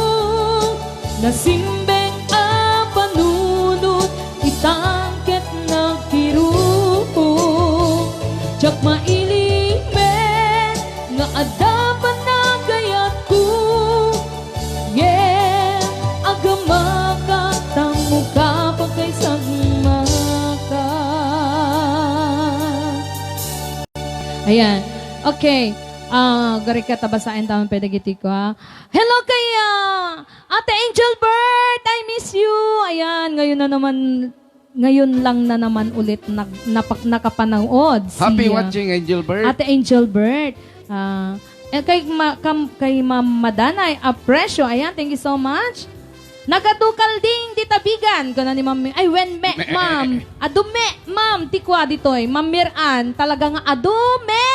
nasimbeng ang panunod, itangket na kiruko. Tsak mailing men, nga adapan na gayat ko. Yeah, agamaka, tamuka pa kay sagmaka. Ayan. Okay. Gari ka tabasain tamang pedagiti ko, ha. Hello kay Ate Angel Bird, I miss you. Ayan, ngayon lang na naman ulit nakapanood. Happy watching, Angel Bird. Ate Angel Bird. Kay Ma'am Madanay, apresyo. Ayan, thank you so much. Nagatukal ding ditabigan ko na ni Ma'am. Ay, Ma'am. Adume, Ma'am. Tikwa ditoy. Ma'am Miran, talaga nga adume.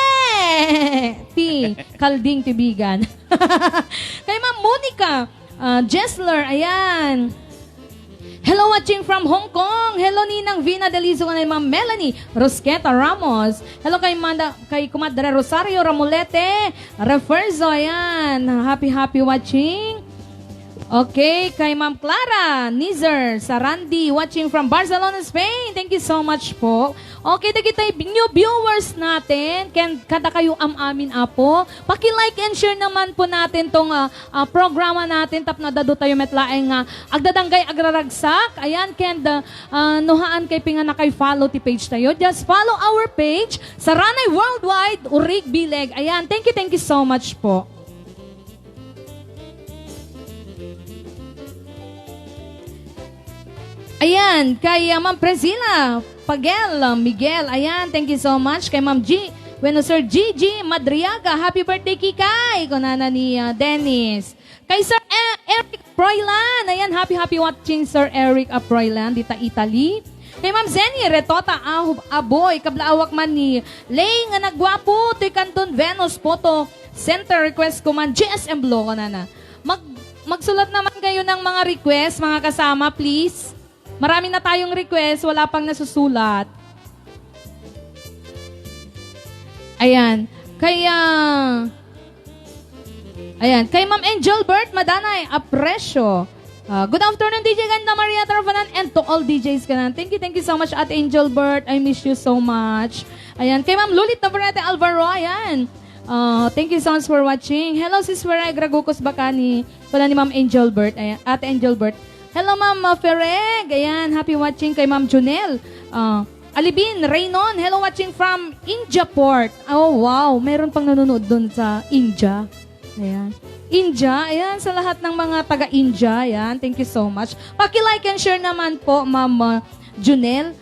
Ti, kalding tibigan. Kay Ma'am Monica, Jessler, ayan. Hello, watching from Hong Kong. Hello, Ninang Vina Delizo ka na Ma'am Melanie Rosqueta Ramos. Hello kay Kumadre Rosario Ramulete Referzo, ayan. Happy watching. Okay, kay Ma'am Clara Nizer Sarandi, watching from Barcelona, Spain. Thank you so much po. Okay, dagitay new viewers natin. Kada kayo amin apo. Paki-like and share naman po natin tong programa natin. Tap na dado tayo metlaeng agdadanggay agraragsak. Ayan, nuhaan kay pinga na kay follow ti page tayo. Just follow our page, Saranay Worldwide, Urig Bileg. Ayan, thank you so much po. Ayan, kay Ma'am Prezila Pagel Miguel, ayan, thank you so much. Kay Ma'am Sir Gigi Madriaga, happy birthday kikay, kunana ni Dennis. Kay Sir Eric Proylan, ayan, happy watching Sir Eric Proylan, dita Italy. Kay Ma'am Zenny Retota Aboy, kablaawak man ni Lay nga nagwapo, to'y Canton Venus Photo Center, request ko man, GSM Blow, kunana. Magsulat naman kayo ng mga request, mga kasama, please. Marami na tayong request, wala pang nasusulat. Ayan. Kay Ma'am Angel Bert Madanay, apresyo. Good afternoon, DJ Ganda Maria Tarfanan, and to all DJs kanan. Thank you so much, Ate Angel Bert. I miss you so much. Ayan. Kay Ma'am Lulit Navarrete Alvaro, ayan. Thank you so much for watching. Hello, Sis Feray Gragukos Bakani. Pala ni Ma'am Angel Bert. Ayan, Ate Angel Bert. Hello, Ma'am Fereg. Ayan, happy watching kay Ma'am Junel. Alibin Raynon, hello, watching from India Port. Oh, wow. Meron pang nanonood doon sa India. Ayan. India, ayan, sa lahat ng mga taga-India. Ayan, thank you so much. Paki-like and share naman po, Ma'am Junel.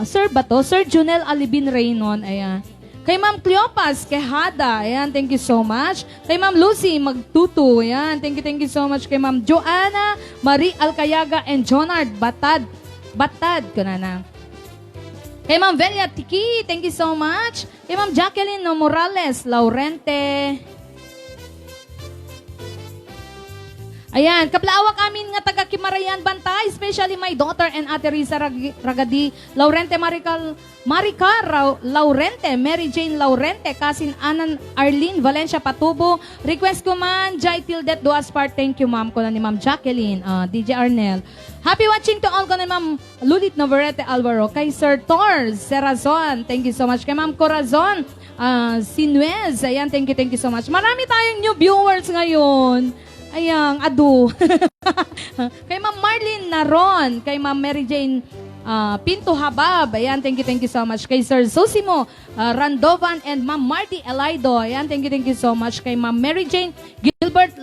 Sir ba to? Sir Junel Alibin Raynon. Ayan. Kay Ma'am Cleopas Quejada, ayan, thank you so much. Kay Ma'am Lucy Magtutu, ayan, thank you so much. Kay Ma'am Joanna Marie Alcayaga and Jonard Batad, kunana. Kay Ma'am Velia Tiki, thank you so much. Kay Ma'am Jacqueline Morales Laurente. Ayan, kablaawak amin nga taga Kimarayan Bantay, especially my daughter and Ate Risa Ragadi, Laurente Marica Laurente, Mary Jane Laurente, Kasin Anan Arlene Valencia Patubo. Request ko man, Jai Tildet Duaspar, thank you ma'am ko na ni Ma'am Jacqueline, DJ Arnel. Happy watching to all ko na Ma'am Lulit Navarrete Alvaro, kay Sir Tor Serazon, thank you so much. Kay Ma'am Corazon Sinuez, ayan, thank you so much. Marami tayong new viewers ngayon. Ayang, adu. Kay Ma'am Marlene Naron, kay Ma'am Mary Jane Pinto Habab, ayan, thank you so much. Kay Sir Sosimo Randovan and Ma'am Marty Elaido, ayan, thank you so much. Kay Ma'am Mary Jane Gilbert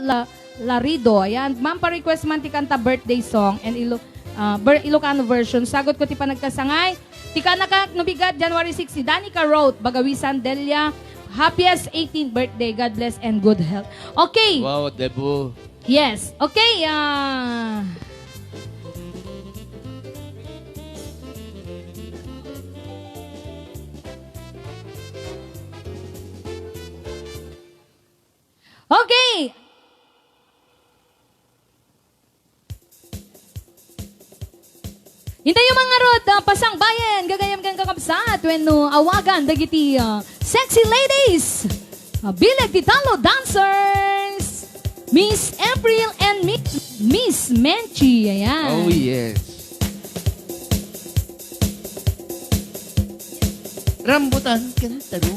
Larido, ayan, ma'am, pa-request man ti kanta birthday song and Ilocano version. Sagot ko ti panagkasangay. Ti kanaka nubigat January 6 si Danica Road, Bagawisan Delia. Happiest 18th birthday. God bless and good health. Okay. Wow, Debu. Yes. Okay. Okay. Hintay yung mga rod, pasang bayan, gagayam kang kakabsat, when awagan, dagiti sexy ladies, bilag titalo dancers, Miss April and Miss Menchi, ayan. Oh, yes. Rambutan kantaro.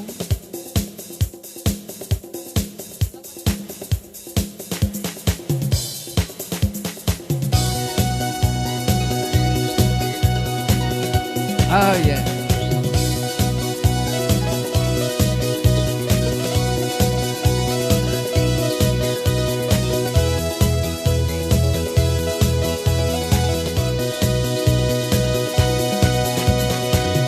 Ah, yeah.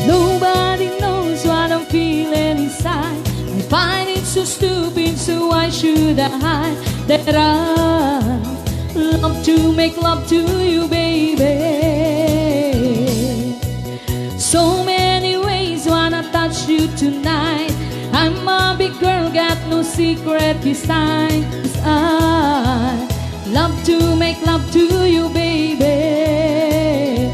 Nobody knows what I'm feeling inside. I find it so stupid, so why should I hide that I love to make love to you, baby. So many ways wanna touch you tonight. I'm a big girl, got no secret this time. 'Cause I love to make love to you, baby.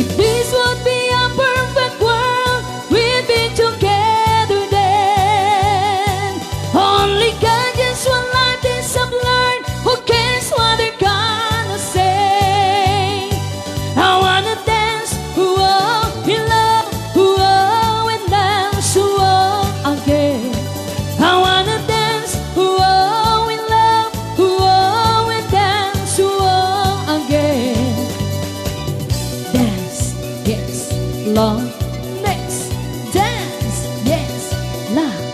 If this would be a perfect world, we'd be together then. Only God, just one life is I've learned. Who cares what they're gonna say? I wanna dance, whoa, in love, whoa, and dance, whoa, again. I wanna dance, whoa, in love, whoa, and dance, whoa, again. Dance, yes, love, next. Dance, yes, love.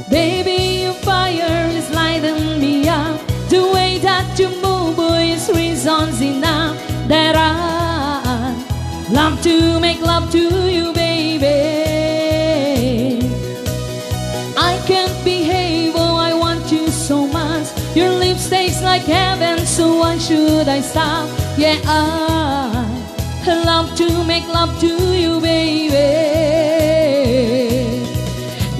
Baby, your fire is lighting me up. The way that you move, boy, is reasons enough that I love to make love to you, baby. I can't behave, oh, I want you so much. Your lips taste like heaven, so why should I stop? Yeah, I love to make love to you, baby.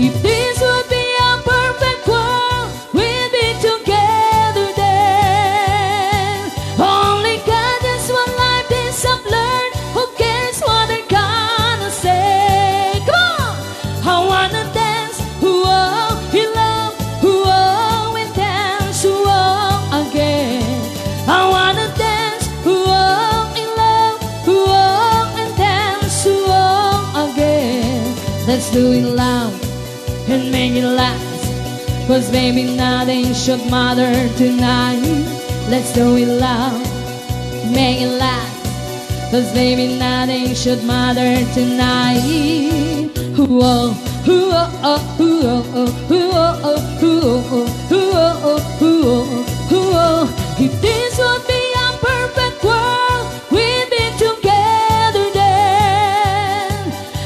If this would be a perfect world, we'd be together then. Only God has one life, this I've learned. Who cares what they're gonna say? Come on! I wanna dance, whoa, in love, whoa, and dance, whoa, again. I wanna dance, whoa, in love, whoa, and dance, whoa, again. Let's do it loud and make it last, 'cause baby, nothing should matter tonight. Let's do it loud, make it last, 'cause baby, nothing should matter tonight. Whoa, whoa, whoa, whoa, whoa, whoa, whoa, whoa, whoa. If this would be a perfect world, we'd be together then.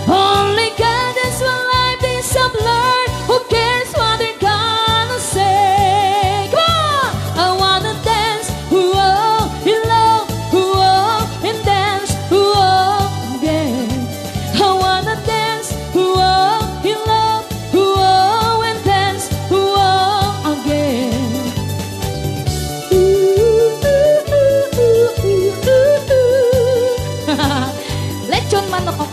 Only God has one life, this I've learned. Who cares what they're gonna say? Come on! I wanna dance, whoa, in love, whoa, and dance, whoa, again. I wanna dance, whoa, in love, whoa, and dance, whoa, again. Lechon manok.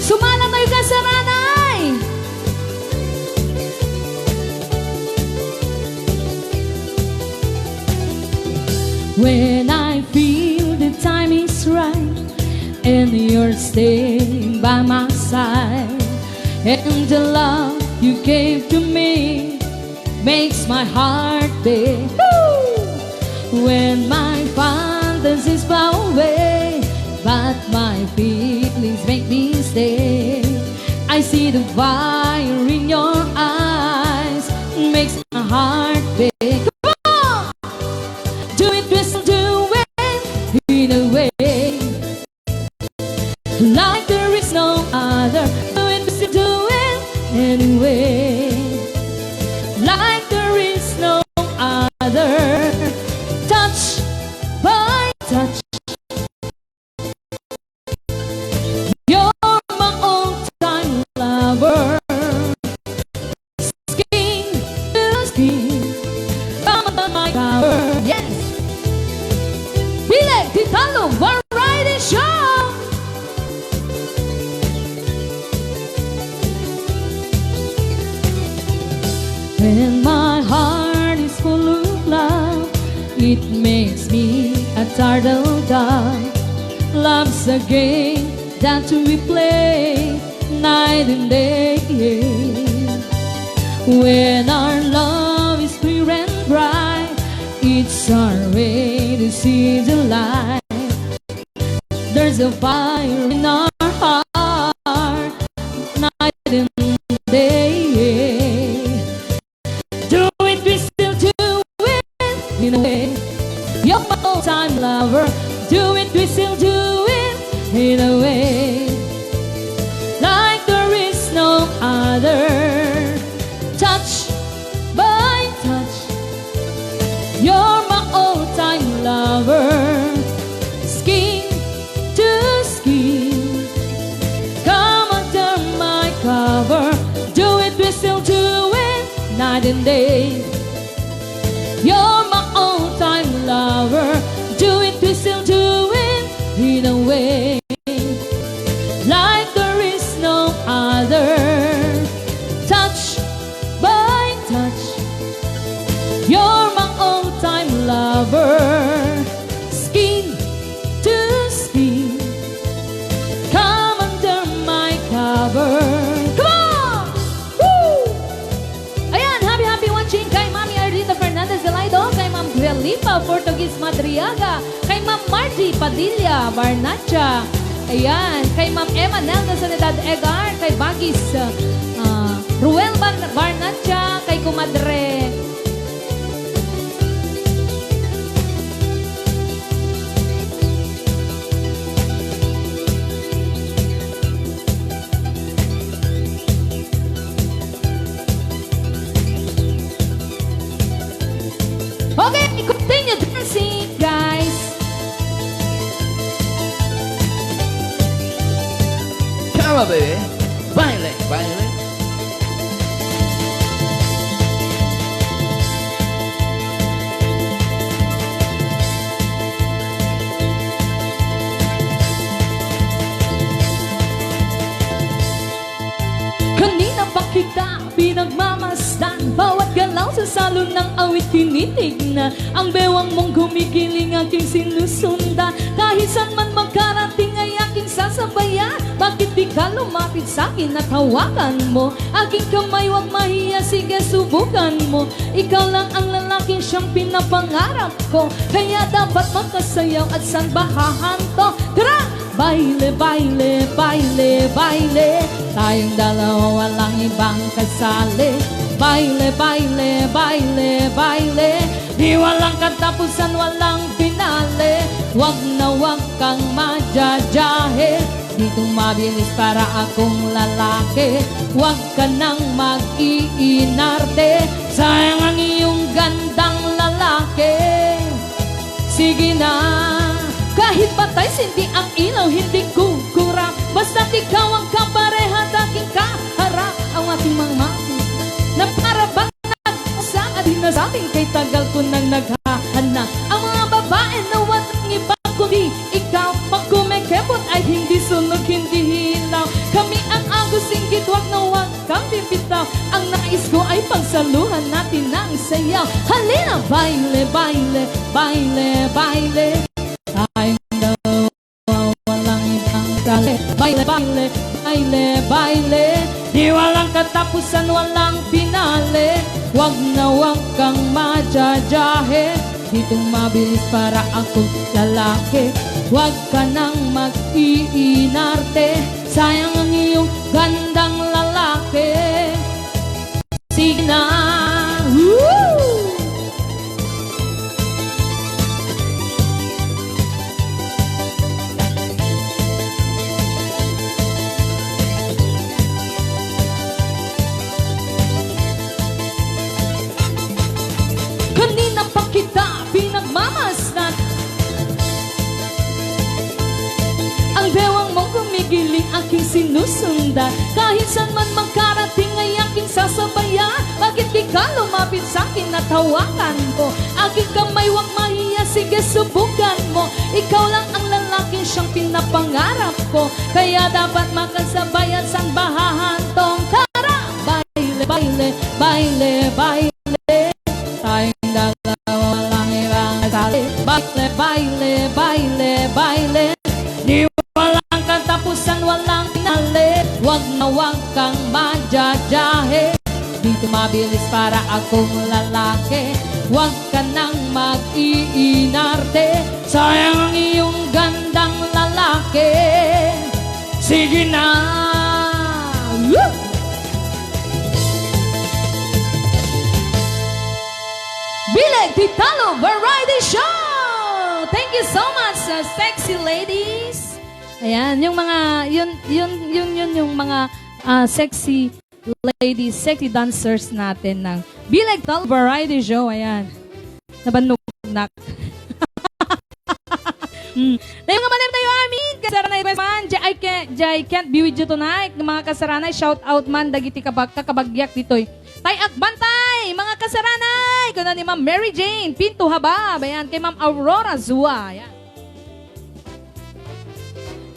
Sumalang kayo ka sa nanay! When I feel the time is right and you're staying by my side, and the love you gave to me makes my heart beat. When my father distance is far away, but my feelings make me stay. I see the fire in your eyes, makes my heart beat. Come on! Do it, whistle, do it in a way like there is no other. Do it, whistle, do it anyway like there is no other. Touch by touch, you're my all-time lover. Skin to skin, come on my cover. Yes! Bileg Titalo Variety Show! When my heart is full of love, it makes me a turtle dove. Love's a game that we play night and day. When our love is clear and bright, it's our way to see the light. There's a fire in our heart night and day. Do it, we still do it in a way. You're my all-time lover. Do it, we still do it in a way like there is no other. Touch by touch, you're my all-time lover. Skin to skin, come under my cover. Do it, we still do it night and day. You're my all-time lover. Do it, we still do it in a way like there is no other. Touch by touch, you're my all-time lover. Skin to skin, come under my cover. Come on! Woo! Ayan, happy watching kay Mami Arlita Fernandez Zelaido, kay Ma'am Lipa Portuguese Madriaga, kay Ma'am Margie Padilla Barnacha, ayan, kay Ma'am Emma Nel Nasanidad Egar, kay Bagis Ruel Barnacha, kay Kumadre okay, continue dancing, guys. Come on, baby. Baile, baile. Kanina pa kita pinagmamasdan, bawat galaw sa salon ng awit tinitignan. Ang bewang mong gumigiling aking sinusundan, kahit saan man magkarating ay aking sasabayan. Bakit di ka lumapit sa'kin at hawakan mo aking kamay, wag mahiya, sige subukan mo. Ikaw lang ang lalaking siyang pinapangarap ko, kaya dapat makasayaw at sanbahahan to. Tara! Baile, baile, baile, baile, tayong dalawa walang ibang kasali. Baile, baile, baile, baile, di walang katapusan, walang finale. Wag na wag kang majajahe, di tumabilis para akong lalaki. Wag ka nang mag-iinarte, sayang ang iyong gandang lalaki. Sige na, kahit patay sindi ang ilaw, hindi kukurap. Basta't ikaw ang kapareha at aking kaharap. Ang aking mga mati na para bang nag-usang at hinasabing kay tagal ko nang naghahanap. Ang mga babae na walang iba kundi ikaw, pag kumikepot ay hindi sunog, hindi hilaw. Kami ang agos inggit, wag na wag kang bibitaw. Ang nais ko ay pagsaluhan natin ng sayaw. Halina, baile, baile, baile, baile, tayong dalawa walang ibang tali. Baile, baile, baile, baile, di walang katapusan, walang finale. Wag na wag kang majajahe, Ditong mabilis para akong lalaki. Huwag ka nang mag-iinarte, sayang ang iyong gandang lalaki. Sige na. Woo! Kanina pa kita pinagmamasdan, ang bewang mong gumigiling aking sinusundan. Kahit saan man magkarating ay aking sasabayan. Bakit di ka lumapit sa'kin at hawakan ko? Aking kamay huwag mahiya, sige subukan mo. Ikaw lang ang lalaking siyang pinapangarap ko, kaya dapat makasabay at sang bahahantong. Tara! Baile, baile, baile, baile, tayong dalawa walang ibang sali. Baile, baile, baile, baile, di walang katapusan, walang pinali. Huwag na huwag kang madyajahe, dito mabilis para akong lalaki. Huwag ka nang mag-iinarte, sayang ang iyong gandang lalaki. Sige na. Woo! Bileg Titalo Variety Show! Thank you so much, sexy ladies. Ayan, yung mga, yun yung mga sexy ladies, sexy dancers natin ng Bileg Titalo Variety Show. Ayan, nabanugnak. Dahil nga malim tayo amin, kasaranay man, I can't be with you tonight. Mga kasaranay, shout out man, dagiti kakabagyak ditoy. Tay at bantay, mga kasaranay, kuna ni Ma'am Mary Jane Pinto Habab, ayan, kay Ma'am Aurora Zua, ayan.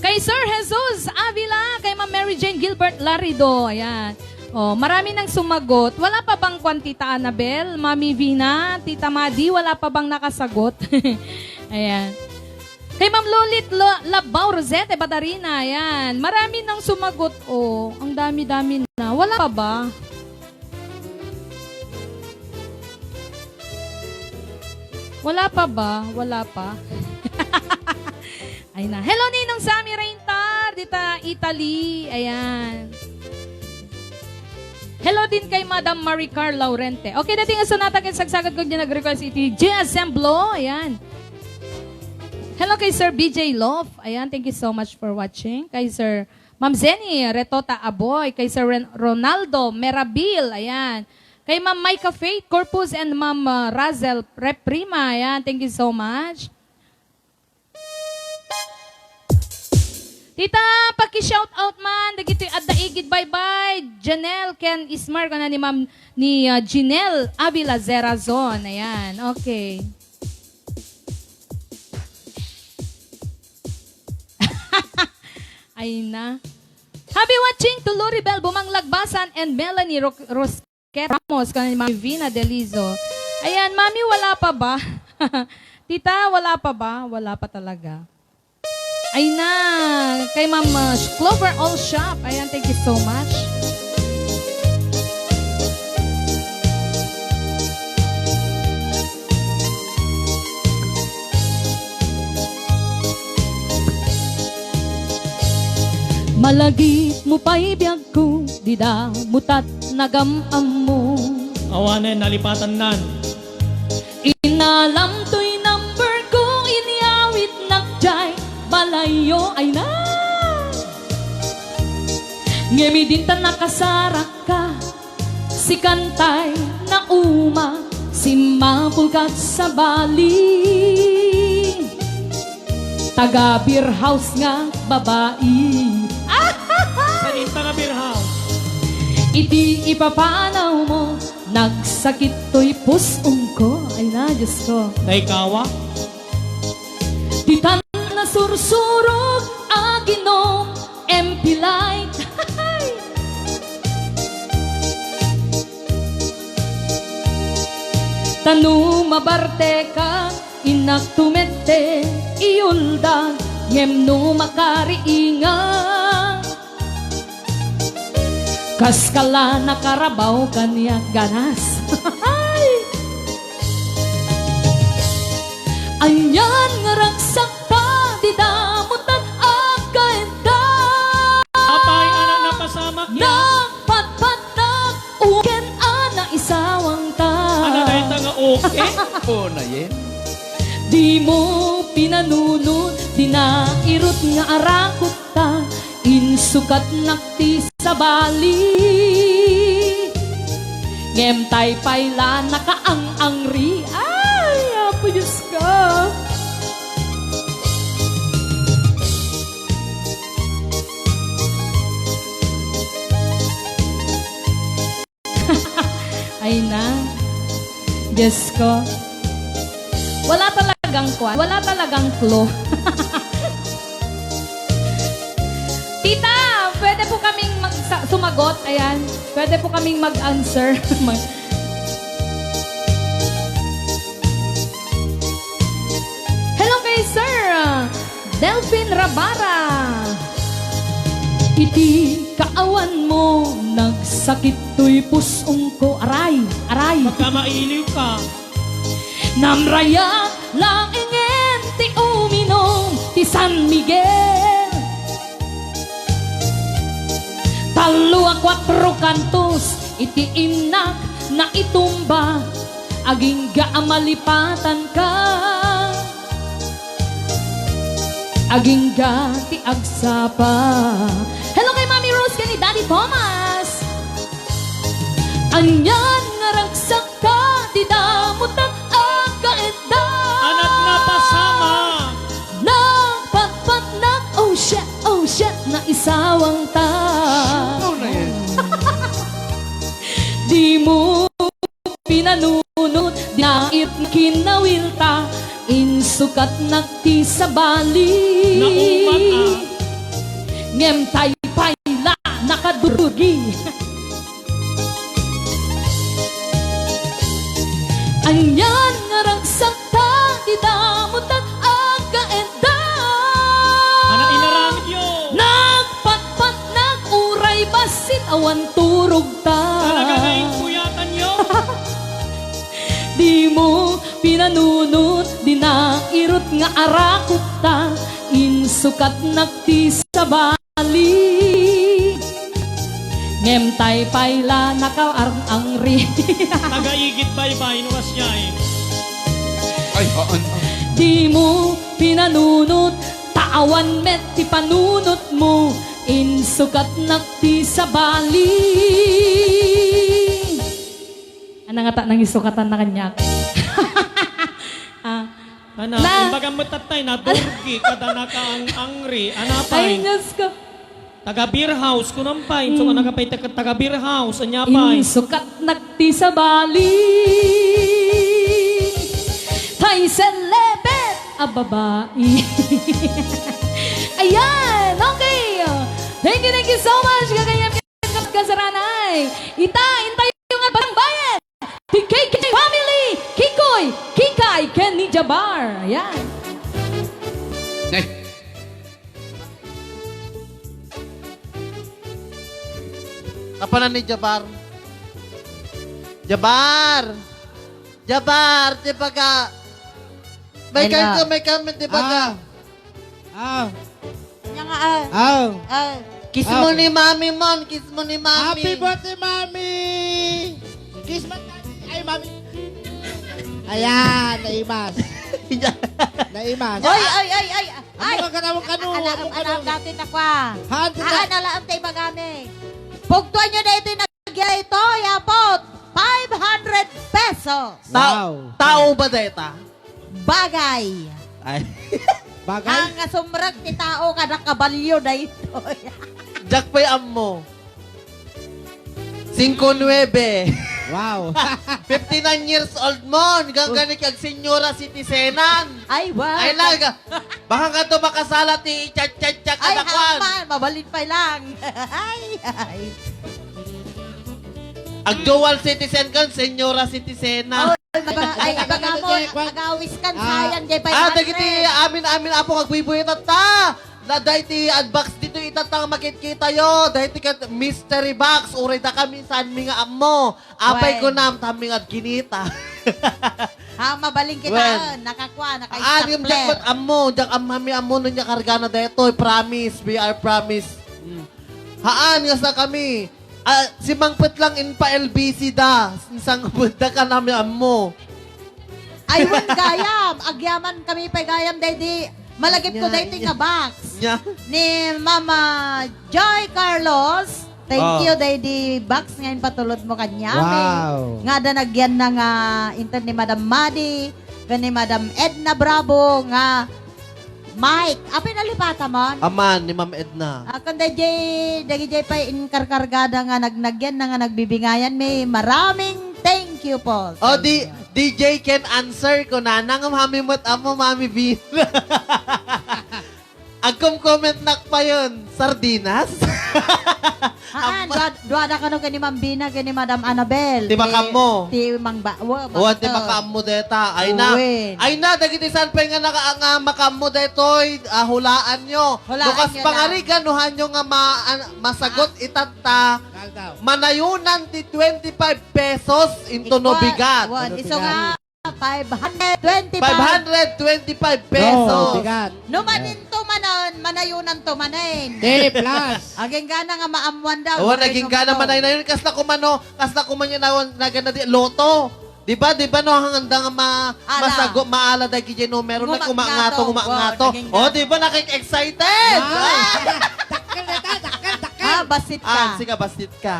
Kay Sir Jesus Avila, kay Ma'am Mary Jane Gilbert Larido, ayan. Oh, marami nang sumagot. Wala pa bang Tita Annabel, Mami Vina, Tita Madi, wala pa bang nakasagot? Ayan. Kay Ma'am Lolit Labaw Rosette Batarina, ayan. Marami nang sumagot. Oh, ang dami-dami na. Wala pa ba? Wala pa ba? Wala pa. Ay na. Hello Ninong Sammy Reintar, dita Italy. Ayan. Hello din kay Madam Maricar Laurente. Okay, dating asunata kay sagsagad ko niya nag-request iti J. Assemblo. Ayan. Hello kay Sir BJ Love. Ayan, thank you so much for watching. Kay Sir Ma'am Zenny Retota Aboy. Kay Sir Ronaldo Merabil. Ayan. Kay Ma'am Micah Faith Corpus and Ma'am Razel Reprima. Ayan, thank you so much. Tita, paki-shout out man. Dagito at daigid bye-bye. Janelle Ken Ismar ka na ni Ma'am ni Janelle Avila Zerazon. Ayan, okay. Ay na. Happy watching to Loribel Bumanglagbasan and Melanie Rosquet Ramos ka na ni Ma'am Vina Delizo. Ayan, Mami, wala pa ba? Tita, wala pa ba? Wala pa talaga. Ay na, kay Ma'am Clover All Shop. Ayan, thank you so much. Malagit mo pa'y biyag ko, di da mutat nagamam mo. Awanen, nalipatan nan. Inalam to'y number ko, iniawit nagjay, balayo ay na. Ngemi din ta nakasarak ka, si kantay na uma, si mapulkat sa bali. Taga beer house nga babae. Sa dinta nga beer house. Iti ipapanaw mo, nagsakit to'y pusong ko. Ay na, Diyos ko. Naikawa. Titan na sursurog, aginom, MP Light. Tanu mabarte ka, inak tumete, iulda, ngem no makariinga. Kaskala nakarabaw kanya ganas. Anyan nga ragsak ta, di damutan agkaenda. Apay anak na pasamak yan. Nagpatpat na, uken ana isawang ta. Anak na ito nga okay. Oo na yan. Di mo pinanunod, di nairot nga arakot ta, insukat nakti sa bali. Ngem tay payla nakaang-angri, ay, apo Diyos ka. Ay na, Diyos ko. Wala talagang flow. Tita, pwede po kaming sumagot. Ayan, pwede po kaming mag-answer. Hello kay Sir Delphin Rabara. Iti kaawan mo, nagsakit to'y pusong ko. Aray. Pagka mailiw ka. Namraya lang ingen ti uminom ti San Miguel. Talo ang 4 kantos iti inak na itumba, aging gaamalipatan ka, aging ga ti agsapa. Hello kay Mami Rose kani Daddy Thomas. Anyan nga ragsak ka, di damutan agkaenda. Anak na pasama. Nagpatpat na, oh shit, na isawang ta. Oo na yan. Di mo pinanunod, di nait kinawil ta, insukat nakti sa bali. Naumat Ngem tay payla nakadurgi. Anyan nga ragsak ta, di damutan agkaenda. Anak inaramid yun. Nagpatpat nag-uray basit awan turog ta. Talaga na impuyatan yun. Di mo pinanunod, di nairot nga arakot ta, insukat nakti sa bali. Ngem tay payla nakaarang-angri. Tagaigit bye-bye nuwas niya eh. Ay, aan. Di mo pinanunod, taawan met ti panunot mo, insukat nakti sa bali. Ano nga ta nang isukatan na kanya? Anak, Na- imbaga mo tatay na durgi kada nakaang-angri. Ay, Anapay. Diyos ko. Taga beer house ko nampay. So nakapay taga beer house. Anyapay. Insukat nakti sa bali. Tay selebet a babae. Ayan, okay. Thank you so much. Kagayam ka sa ranay. Intay yung barang bayan. The KK family. Kikoy, Kikay, Kenny Jabar. Ayan. Nay. Kapanan ni Jabar. Jabar, di ba ka? May comment, di ba ka? Nya nga Kiss mo ni mami mon, kiss mo ni mami. Happy birthday, Mami! Kiss mo ay, Mami. Ayan, naimas. Naimas. ay. Ano ka kanawang kanu? Alam natin na kwa. Handi na. Alam tayo magami. Pugtuan nyo na ito nagya ito, yapot. 500 pesos. Wow. Tao ba deta? Bagay. Ay. Bagay. Ang sumrag ti tao ka nakabalyo na ito. Jack pa'y mo. 5'9". Wow. 59 years old mon. Gangganik kag senyora citizenan. Ay, wow. Ay laga. Baka nga to makasala ti chat-chat-chat Ay, adakwan. haman. Mabalin pa lang. ay. Ang dual citizen kan, senyora citizena. Ay, baga mo, agawis kan sayang jay 500. Dagiti amin apo kagbuibuitat ta. Daday ti unbox dito itatang makikita yo. Dahay ti mystery box. Uray da kami saan mi nga ammo. Apay ko nam taming at kinita. Ha, mabaling kita. Well. Nakakuha, Yung jackpot amo, jak amami amo nun niya karga na detoy, promise, we are promise. Haan nga sa kami. Si Mangpet lang in pa LBC da. Isang bunda ka namin amo. Aywan gayam. Agyaman kami pa gayam, daddy. Malagip ko Nya, dating nga box. Nya. Ni Mama Joy Carlos. Thank you, daddy. Box ngayon patulod mo kanya. Wow. Nga da nagyan na nga inter ni Madam Madi, ni Madam Edna Bravo, nga Mike. Apay nalipata man. Aman ni Ma'am Edna. Kung dagi pa inkarkargada nga nagnagyan na nga nagbibingayan, may maraming thank you po. Oh, DJ can answer ko na nang mamimot amo Mami B. Agkom comment nak pa yun. Sardinas? Haan, duwada ka no kani Ma'am Bina, kani Madam Annabel. Di makam mo. Ti Mang Bawa. O, di makam mo deta. Ay na. Uwin. Ay na, dagiti san pa nga nga makam mo detoy. Hulaan nyo. Hulaan Lukas nyo pangari, ganuhan nyo nga masagot itata. Manayunan ti 25 pesos into no bigat. Iso nga, 525. 525 pesos. bigat. No manin to manon, manayunan to manin. Day plus. Aging gana nga maamuan daw. Oo, naging gana man na yun. Kas na kuman yun na gana di, loto. Di ba no, hanganda nga Ala. masago, maala da kiji no, meron na Ngumangato. kumangato. Wow, naging O, di ba nakik-excited? Dakkel na ta, dakkel, dakkel. Ah, basit ka. Sige, bastit ka.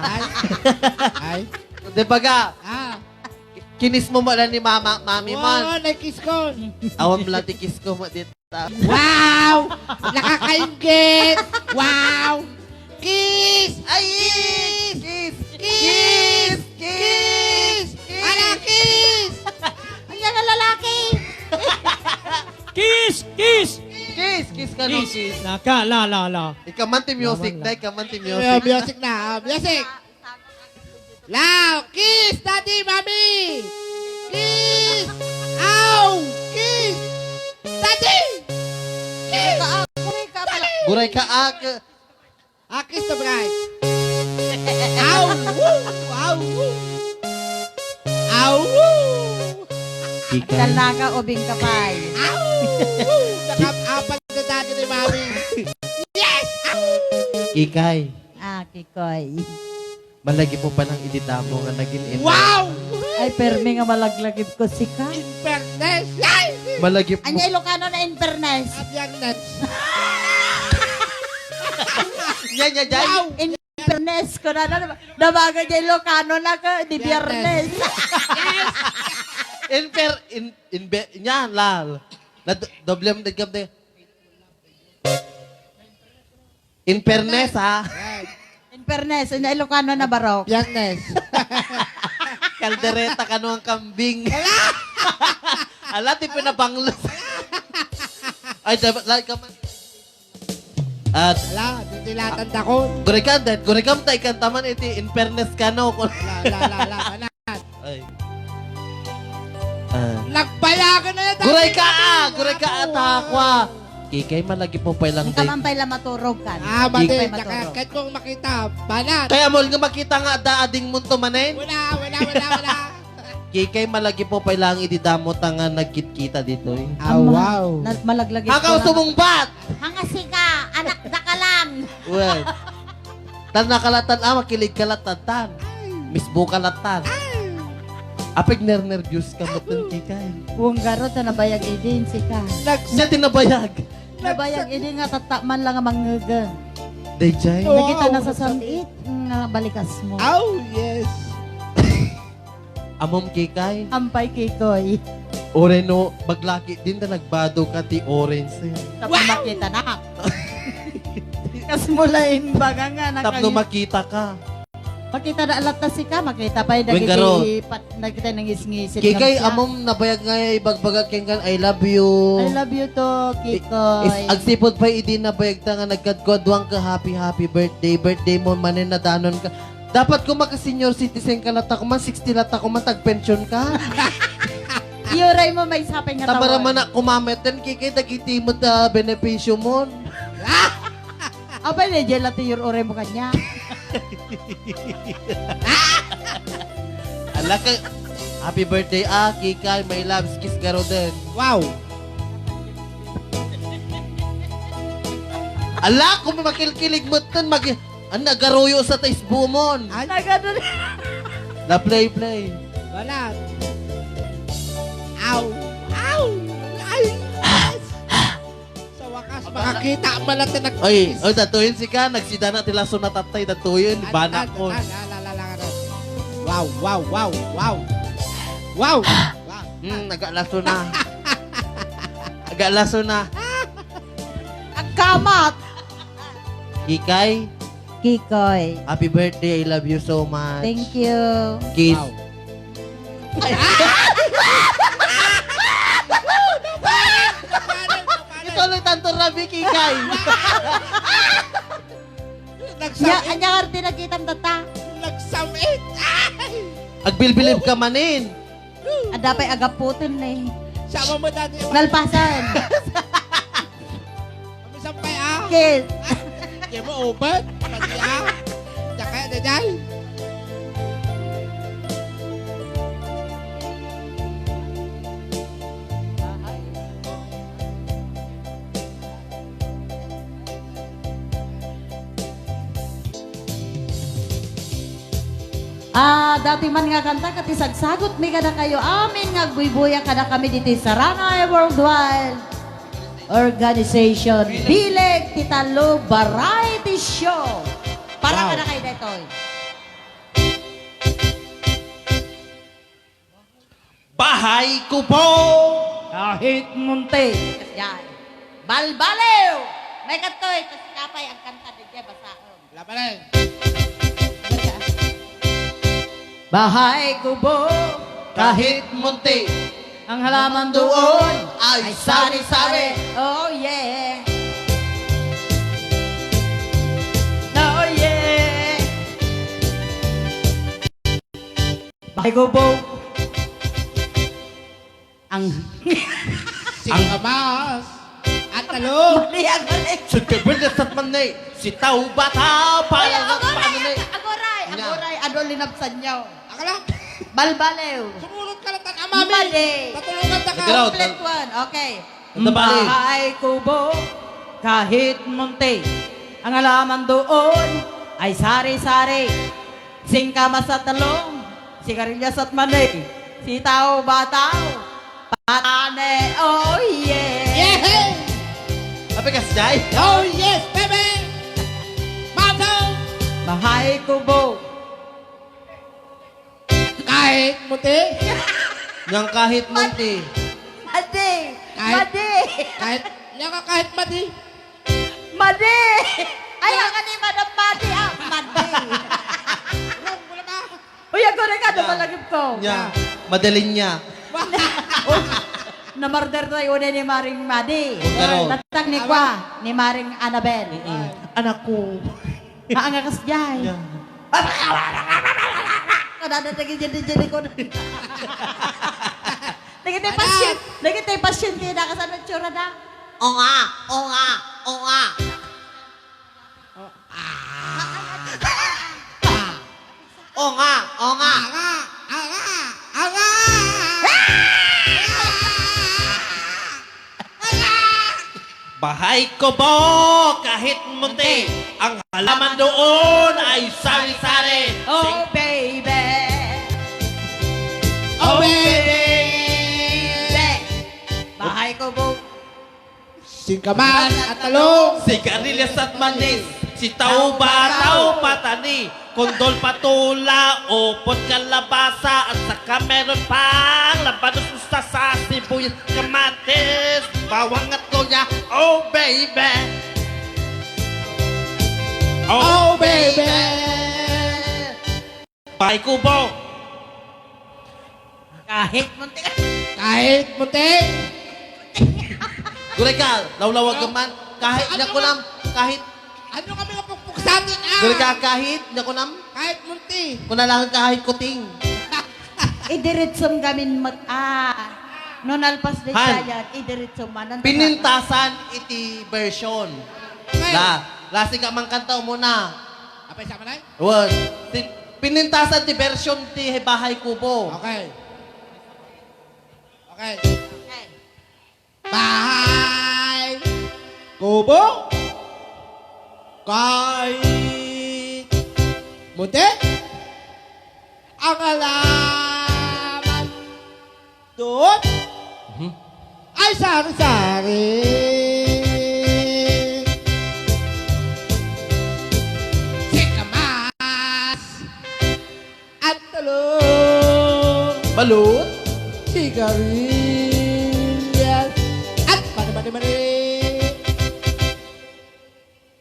Ay. Di ba ga, Kinis mo na ni mami man. Wow, nakiss ko. Awam latikis ko mo dito. Wow! Nakakaingit! Wow! Kiss! Ay! Kiss! Kiss! Kiss! Ala, kiss! Ayan ang lalaki. Kiss! Kiss! Kiss! Kiss ka no, kiss. Nakalalala. Ikamanti music, dahil ikamanti music. Music na, music! Now, kiss, daddy, mommy! Kiss! Ow! Kiss! Daddy! Kiss! Guray ka, Kiss the bride! Ow! Woo! Ow! Woo! Ow! Woo! Kalaka o bingkapay. Ow! Woo! Nakap-apat na daddy ni mommy! Yes! Ow! Kikay, Kikoy. malagi po pa ng ididamo nga naging ina. Wow! Ay, permi nga malaglagip ko si ka. In fairness! Yes! Malagi po. Anya Ilocano na in fairness. At yung nuts! Yan. Wow! In fairness ko na nabaga niya Ilocano na ka, di biyernes. Yan, lal. Doble mo nagkam de. In fairness, ha? In fairness, in Ilocano na barok. Fairness! Kaldereta ka no ang kambing. Ala, di pinabanglos. Ay, dapat, like ka man. At, Wala, hindi latanda ko. gurikam tayo kantaman iti, in fairness ka no. Wala. Ay. Nagbayagan na yan! Guray ka atakwa. Kikay, malagi po pa lang Ang day. kamampay lang maturog ka. Mati, Kikay kahit kong makita, banat. Kaya mo nga makita nga daading mo tumanin. Wala. Kikay, malagi po pa lang ididamo nga nagkit-kita dito eh. Wow. Malaglagip Hakaw sumungbat! Hangasi ka, anak na ka lang. Well, tan nakalatan, makilig kalatan. Misbo kalatan. Apig nervyos ka mo tan kikay. Buong garot na nabayag idin si ka. Siya tinabayag. Nabayag idin nga tatakman lang ang mangaga. Dayjay. Oh. Nagita na sa sanit, nga balikas mo. Oh, yes. Amom kikay. Ampay kikoy. Oreno, baglaki din na nagbado ka ti orange. Tapos makita na. Kas mula imbaga nga. Tapno makita ka. Makita na alat na si ka. Makita pa yung Wengaro. nagkita ng isngisit. Kikay, amom nabayag nga ibagbagag keng I love you. I love you to, Kikoy. Agsipod pa idi nabayag ta nga nagkadkodwang ka happy birthday mo manin na danon ka. Dapat kung maka-senior citizen ka lata ko man, 60 lata ko man, tag-pension ka. Iuray mo may sapay nga Tabara tawon. man na kumameten, kikay dagiti mo ta benepisyo mo. Aba, medyo lati yung uray mo kanya. Ala ka, Happy birthday, Kikay. My loves, kiss garoden. Wow. Ala, kung makilkilig mo tan, ang nagaruyo sa tais bumon. Ay, Nagano La play. wala. Ow. Ow. Ay. Yes. Sa wakas, makakita mo lang na Oy, datuyin si ka. Nagsida na tila so natatay. Datuyin, banak ko. Wow, wow, wow, wow. Wow. Wow. Nagalaso na. Nagalaso na. Ang kamat. Kikay, Kikoy. happy birthday. I love you so much. Thank you. Kiss. Wow. Ito lang tanto rabi, Kikay. Anya karte nakitam tata. Nagsamit. Ay. Agbilbilib ka manin. Adapay agaputin na eh. Sama mo dati. Nalpasan. Mamisampay ah. Kiss. Kaya mo ubat. Pati ah. Tsaka na dyan. Dati man nga kanta kati sagsagot mi kada kayo amin nga buybuya kada kami dito sa Rangay Worldwide Organization Bileg Titalo Variety Show. Para Wow. kada kayo detoy. Bahay ko po. Kahit munti. Yan. Balbalew. May katoy tas kapay ang kanta DJ basaon. Laban na. Bahay kubo, Kahit munti. ang halaman doon Ay sari-sari. Oh yeah. Oh yeah. Bahay kubo. Ang Singkamas. At talong. liag balik. Sugkabilis at manay. Si tao bata. Parang Agoray, panay. agoray, adol linapsan niyo. Ako lang. Balbalew. Sumunod ka lang ang mami. Mali. Tatulungan ta ka. Nagalaw. Complete one. Okay. Nabalik. Bahay kubo, kahit munti, ang halaman doon ay sari-sari. Singkamas at talong, sigarilyas at mani, sitaw bataw, patane, oh yeah. Yeah! Sabi ka, Jai. Oh yes, baby! Mataw! Bahay kubo, Kahit muti. Yang kahit munti. madi, Kahit- madi, Yan ka kahit mati. madi. Ay, ang ani madam madi, madi. Wala ba? Uy, ako rin ka, dumalagip ko. Nya. Madaling niya. Namarder tayo na ni Maring Madi. Pero- Tatag ni Kwa, ni Maring Annabel. Anak ko. Naangakas dyan. Nya. Kadadagin dyan ko. Naging tayo pasyon. Naging tayo pasyon kaya nakasan ng tsura na. O nga. Anga! Anga! Bahay ko po, kahit munti. Ang halaman doon ay sari-sari. Oh, baby. Oh, baby! Bahay ko po. Singkamas at talong. Sigarilyas at manis. Sitaw bataw patani. Kondol patula, upot kalabasa. At saka meron pang labanos mustasa, sibuyas, kamatis, bawang at luya. Oh baby! Oh, baby! Bahay kubo. Kahit munti. Kahit muti. Gulay ka, lawlawag ka man. Kahit Ano na ko nam, kahit, Ano kami mapupuksatin gulay ka kahit na ko nam. Kahit munti. Kunalangan kahit kuting. Idiritsom gamin non alpas de Han. jayan, idiritsom manan. Pinintasan iti version. Okay. Lasi ka mang kanta muna. Apay sama na? Word. Pinintasan ti version ti bahay kubo. Okay. Okay. Bahay. Kubo. Kahit munti. Ang halaman doon ay sari-sari. Sikamas at talong. Balut. Sigarilyas at mani-mani-mani.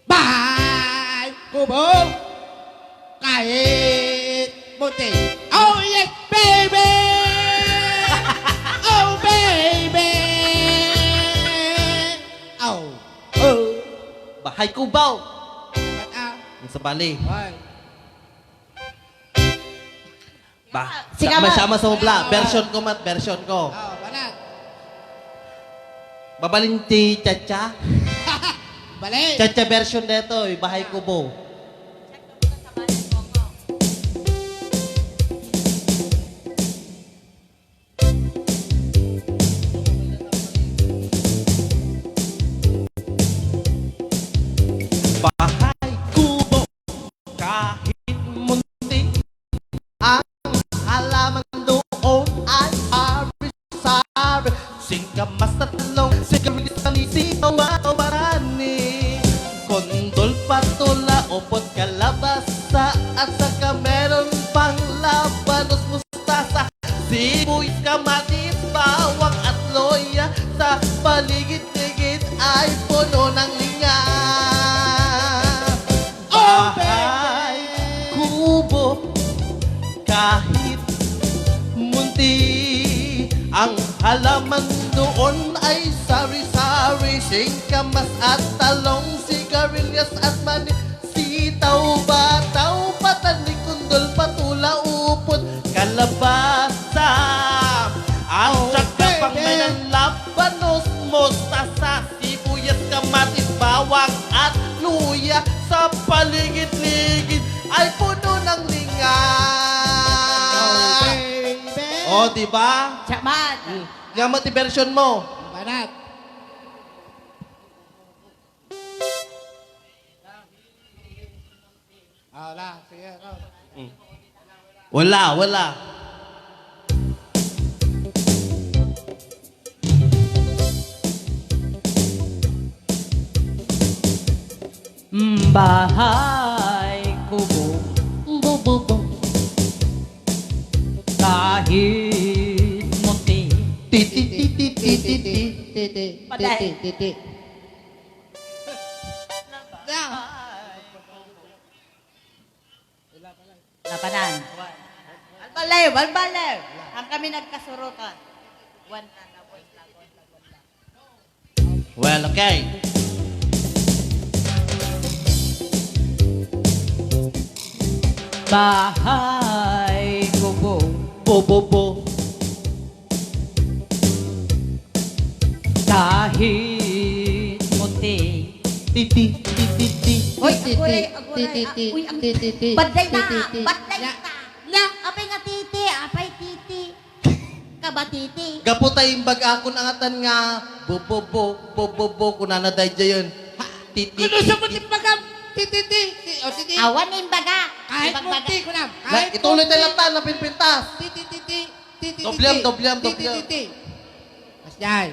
Bahay, kubo, kahit munti. Oh yes, baby! Oh baby! Oh, oh. Bahay kubaw. Ah, Ang sa bali. ay. Sama sa mubla. Version ko, Mat. Version ko. Oh, banat. Babalinti Chacha. Balik. Chacha version dito. Bahay kubo. Bahay kubo. Kahit munti. Ang halaman doon ay sari-sari. Singkamas at talong, sigarilyas panisitaw at marani. Kondol, patula, upot, kalabasa, at saka meron pang labanos, mustasa, sibuyas, kamatis, bawang at loya. Sa paligid-ligid ay puno ng linga. Bahay kubo, kahit munti. Ang halaman doon ay sari-sari. Singkamas at talong, sigarilyas at mani. Sitaw, bataw, patani, kundol, patula, upot, kalabasa. At saka pang may ng labanos, mustasa, sibuyas, kamatis, bawang at luya. Sa paligid-ligid ay puno ng linga. Oh, di ba? Chaman. Gamot yung version mo. Banat. Wala, sige. Wala, wala. Bahay kubo. Bububo. Kahit munti. Lapanan. Walbalew. Ang kami nagkasurutan. Well, okay. Bahay kubo. Bo. Kahit munti. Hoy, agulay. Uy, ang baday na. Apay nga titi, apay titi. Kabatiti. Gaputay yung bag akon angatan nga. Bo. Kunanaday dyan yun. Kuno sa muti pagam. Titi. O titi. Awan yung baga. Kahit Ibang munti baga. ko na. Ituloy tayo lang tan na pinpintas. Titi. Dobliam. Titi. Masjay.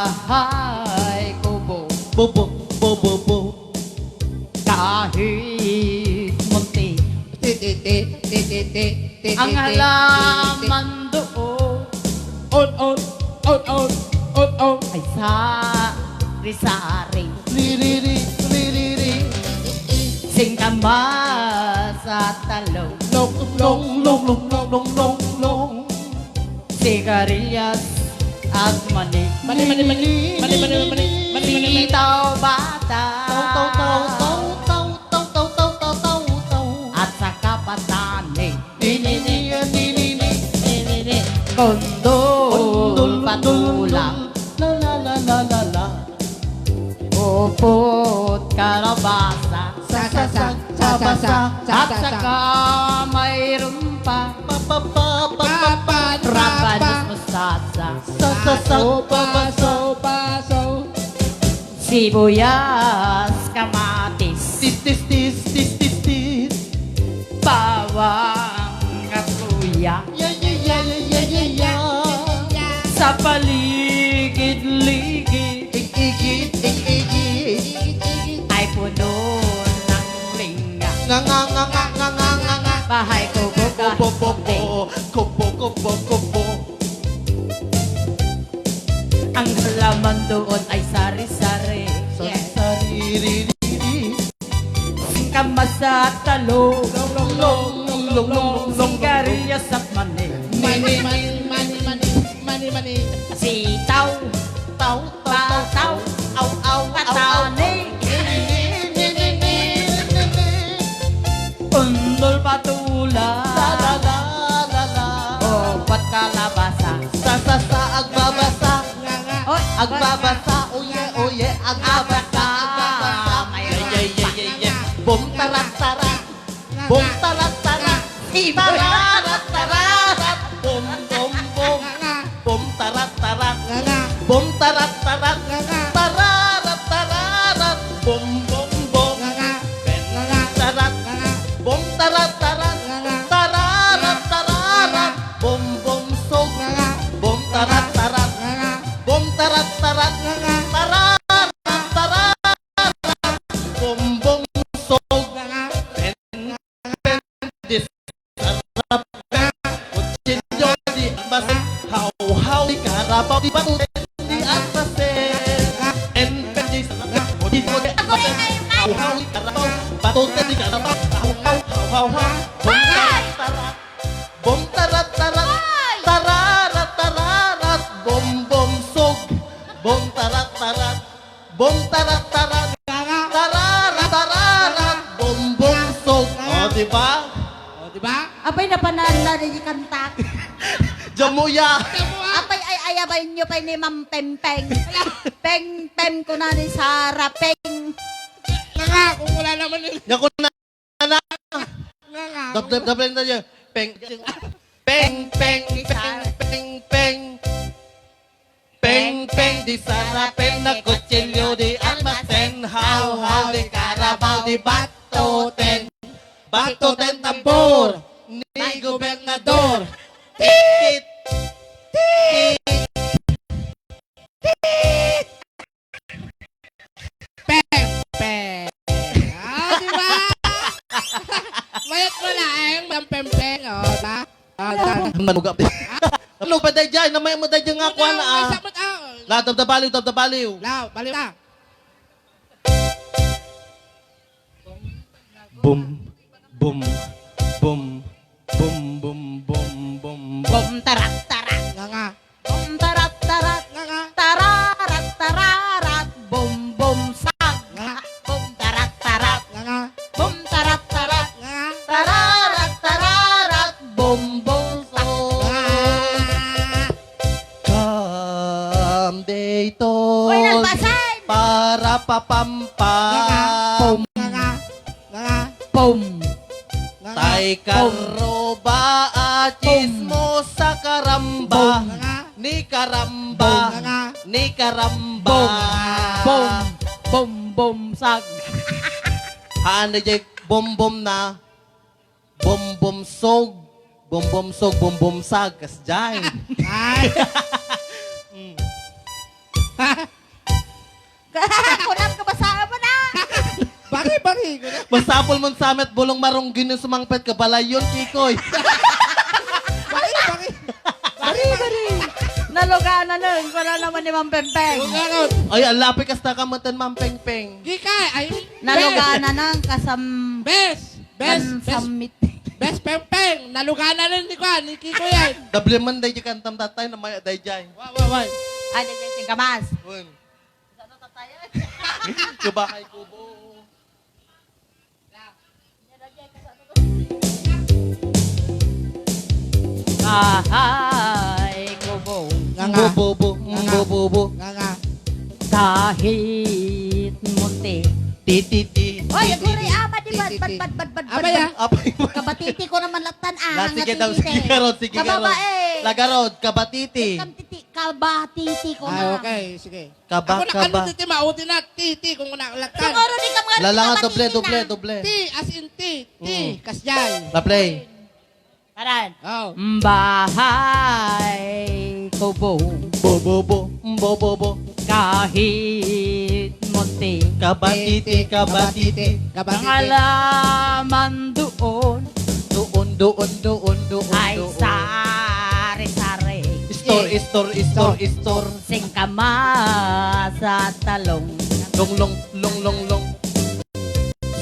Bahay kubo. Bo. Kahit munti. Titi. Ang halaman doon On. ay sari-sari. Liriri. Singkamas at talong. Long. Sigarilyas at mani. Sitaw, bataw. At saka patani. Kondol, patula. La. Upot, kalabasa. Sa nagbabasa. At saka mayroon pa Rabanos mustasa Sibuyas, kamatis bawang at luya sa paligid-ligid ay puno ng linga. Bahay ko bukas ang halaman doon ay sari-sari. Singkamas at talong, sigarilyas at mani, sitaw, pataw, patani, undol patula, opat kalabasa. Agbabasa, oye, agbabasa. Bum tarat-tarat, bum tarat-tarat, tararat-tararat, bum tarat-tarat, bum tarat-tarat, tararat-tararat, bum tarat, bum tarat-tarat, tararat-tararat, bum sog, bum tarat-tarat, bum tarat-tarat, tararat-tararat, bum sog, disarap, kutsilyo di almasen, haw-haw di karabaw di batuten di almasen, enpen di sarap, kutsilyo di almasen, haw-haw di karabaw, batuten di karabaw, haw-haw, bum tarat-tarat, bum tarat-tarat, tararat-tararat, bum sog, bum tarat-tarat, bum tarat-tarat, tararat-tararat, bum sog. O, diba? Apay na panala rin kanta. Jamuya! Apay ay ayabay nyo pa ni Ma'am Pempeng. Peng ko na ni Sarah. Peng. Kung wala naman yun. Naku na! Double na yun. Peng, di sarapin na kutsilyo di almasen, haw-haw di karabaw di batuten, tambor ni gobernador, tit, Diba? Mayat mo na ang pempeng, manugap di. Ano pa day dyan? Namay mo day dyan nga kuha na ah. Dabdabaliw. Baliw na. Boom. Bum tarat-tarat. Nga. Bum tarat-tarat. Tararat-tararat. Bum sag. Bum tarat-tarat. Bum tarat-tarat. Tararat-tararat. Bum sag. Come dito. Uy, nagbasan! Para papampa. Bum. Tay karoba chismo sa karamba. Ni karamba. Bum sag. Ano jay bom na. Bom sog. Bom sag. Kas jay. Kunat ka ba sa mo na? Bari. Masapol mon samet bulong marunggin yung sumangpet ka balayon, Kikoy. Bari. Nalugana na rin ko na naman ni Ma'am Pempeng. Ay, ang lapik kas nakamatan, Ma'am Peng. Gikay, ay. Nalugana na kasam... Best Samit. pempeng. Nalugana rin ni Kwan, ni Kiko yan. Dable man day jay kantam tatay na maya day jay. Wai. Ay, di sing kamas. Uy. Kubahay kubo. Ay, kubo. Bobo. Nga. Kahit munti. Titi. Oy, aguri ama di Abay ah. Apay mo. Kabatiti ko naman latan La, ah. sige daw, sige garod, sige garod. Kababae. Lagarod, kabatiti. Kabatiti ko na. Ah, okay, sige. Kaba, Ako na kaba. titi, mauti na. Titi, kung nakalatan. Siguro di ka mga Lalanga doble, kabatiti doble, na. doble. Ti, as in ti. Ti, kasyay. La play. Paran. Oh. Bahay kubo Bo. kahit munti Kabatiti, kabatiti. Kabatiti. Pangalaman doon Doon. ay sari-sari Istor. singkama sa talong Long.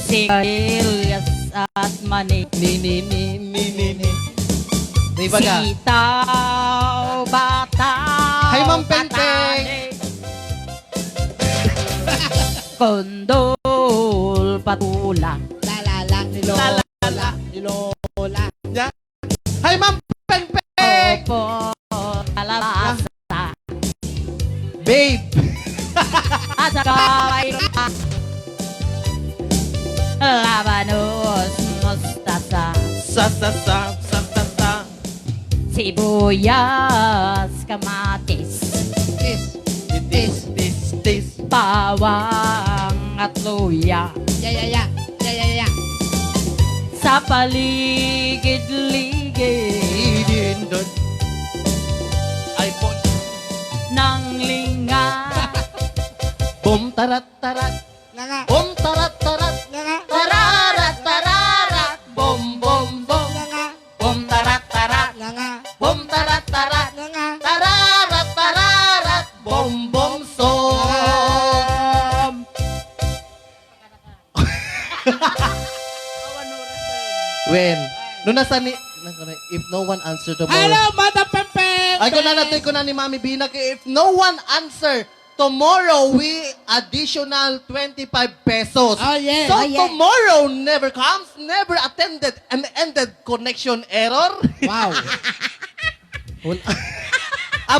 sigarilyas at mani Ni. Ni baga. sitaw bata Hay, Ma'am Pengpeng. kondol patula Lalala, ni Lola. Ni Lola. Hay, Ma'am Pengpeng. opo kalabasa Babe. at saka labanos mustasa Sa. sibuyas kamatis Tis. bawang at luya Ya. sa paligid-ligid Idindon. iPhone. ng linga Bom tarat. Nga. Bom tarat. Nga. Tararat. Bom. Nga. Bom tarat. Nga. Bom tarat. Nga. Tararat. Bom som. When? No nasa ni if no one answer tomorrow. Hello, Madam Pempeng. Ay ko na ni Mami Bina if no one answer tomorrow we additional 25 pesos. Oh, yes. So Oh, yes. tomorrow never comes, never attended and ended connection error. Wow.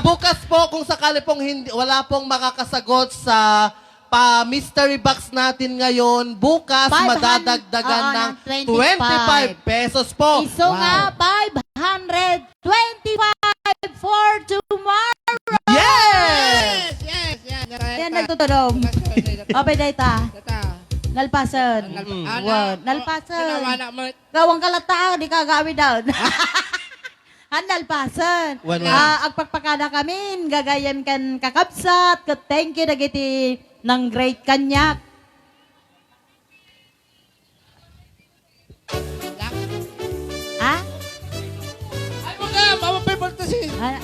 Bukas po kung sakali pong wala pong makakasagot sa mystery box natin ngayon, bukas 500, madadagdagan oo, ng ng 25 pesos po. Iso nga, 525 for tomorrow. Yes! Yes. Yan, nagtutulong. Ope, data. Nalpasan. Nalpasan. Kinawana mo. Gawang kalata, di ka gawin daw. Nalpasan. One. Agpagpakada kami, gagayan kan kakabsat, thank you dagiti ng great kanyak. Ha? Ay, mga, mama people to see. Ah,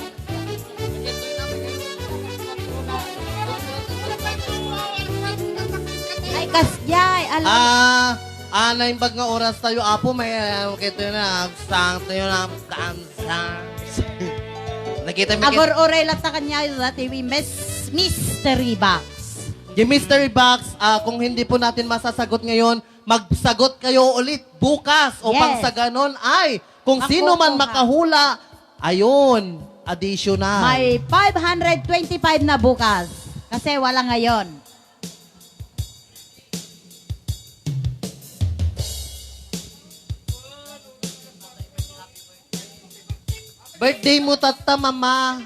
Ay, kasyay. Alam. Naimbag nga oras tayo, Apo, may kita na, sang tayo na, nakita mo Agor oray lang ta kanya yung dati mystery box. yung mystery box, kung hindi po natin masasagot ngayon, magsagot kayo ulit bukas. O Yes. pang sa ganon ay, kung Ako sino man po, ha? makahula, ayun, additional. May 525 na bukas. Kasi wala ngayon. Birthday mo, tata, mama.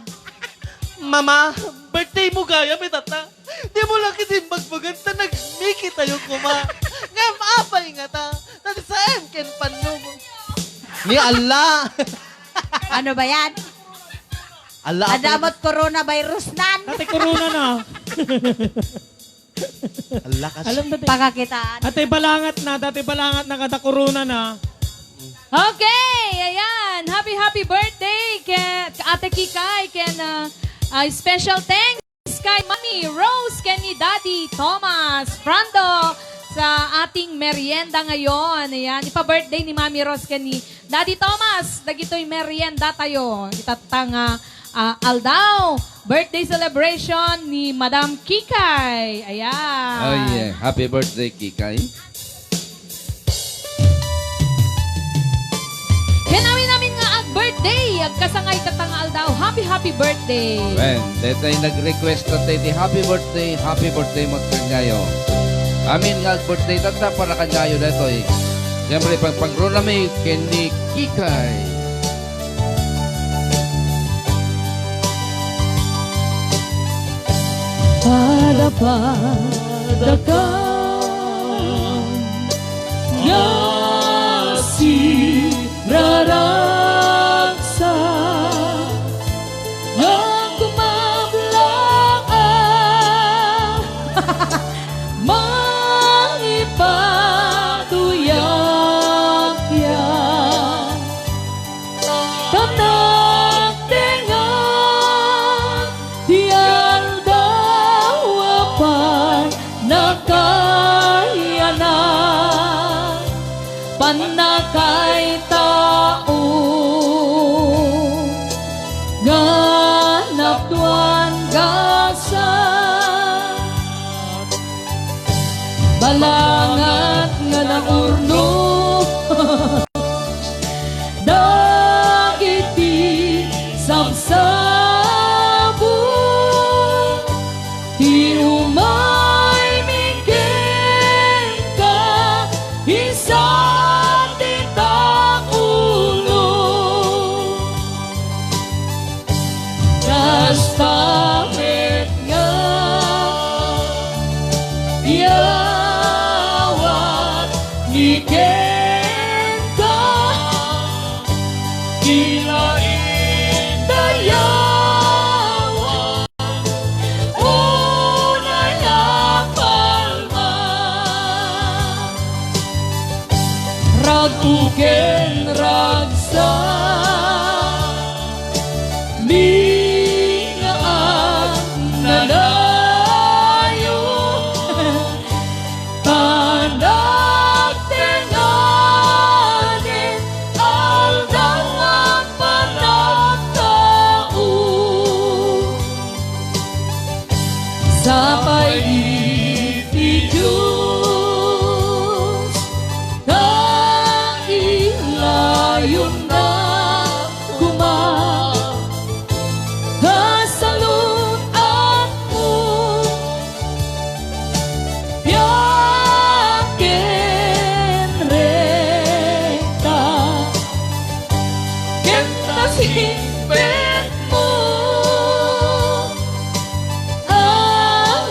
Mama, birthday mo gaya, may tata. Di mo lang kasi magmaganda, nag-make tayo kuma. Nga, maapay nga ta. Tati sa ken pano mo. Ni Allah. Ano ba yan? Allah. Adamot coronavirus nan. Ate corona na. Allah kasi. Alam dati. Pakakitaan. Ate balangat na kada corona na. Okay, ayan. Happy birthday kay Ate Kikay. Special thanks kay Mami Rose, kay ni Daddy Thomas Frando sa ating merienda ngayon. Ayan, ipa-birthday ni Mami Rose kay ni Daddy Thomas. Dagito'y merienda tayo. Itatang Aldao. Birthday celebration ni Madam Kikay. Ayan. Oh yeah, happy birthday, Kikay. Namin nga ang birthday. Ang kasangay tatangal daw. Happy birthday. Well, dito ay nag-request na tayo di happy birthday mo kanyayo. Amin nga birthday tata para kanyayo na ito eh. Siyempre, pang-pangronami, Kenny Kikay. Padapadakan nga si Raraksa nga kumablaan mangipaduyak yan tanak dengan tiar dawapan nakayanan panakay tao ganap tuan gasa balangat nga naurno dagiti sabsabo ti umay minggen ka isa ti taulo kastamit nga yawat minggen ka kilain dayawan unay apalma ragugen ragsa lingaan nanayo tanak tenganin aldang ang panagtao sa pag-ibig Diyos nailayon na kasalot ako yakin rekta kenta simbet mo ang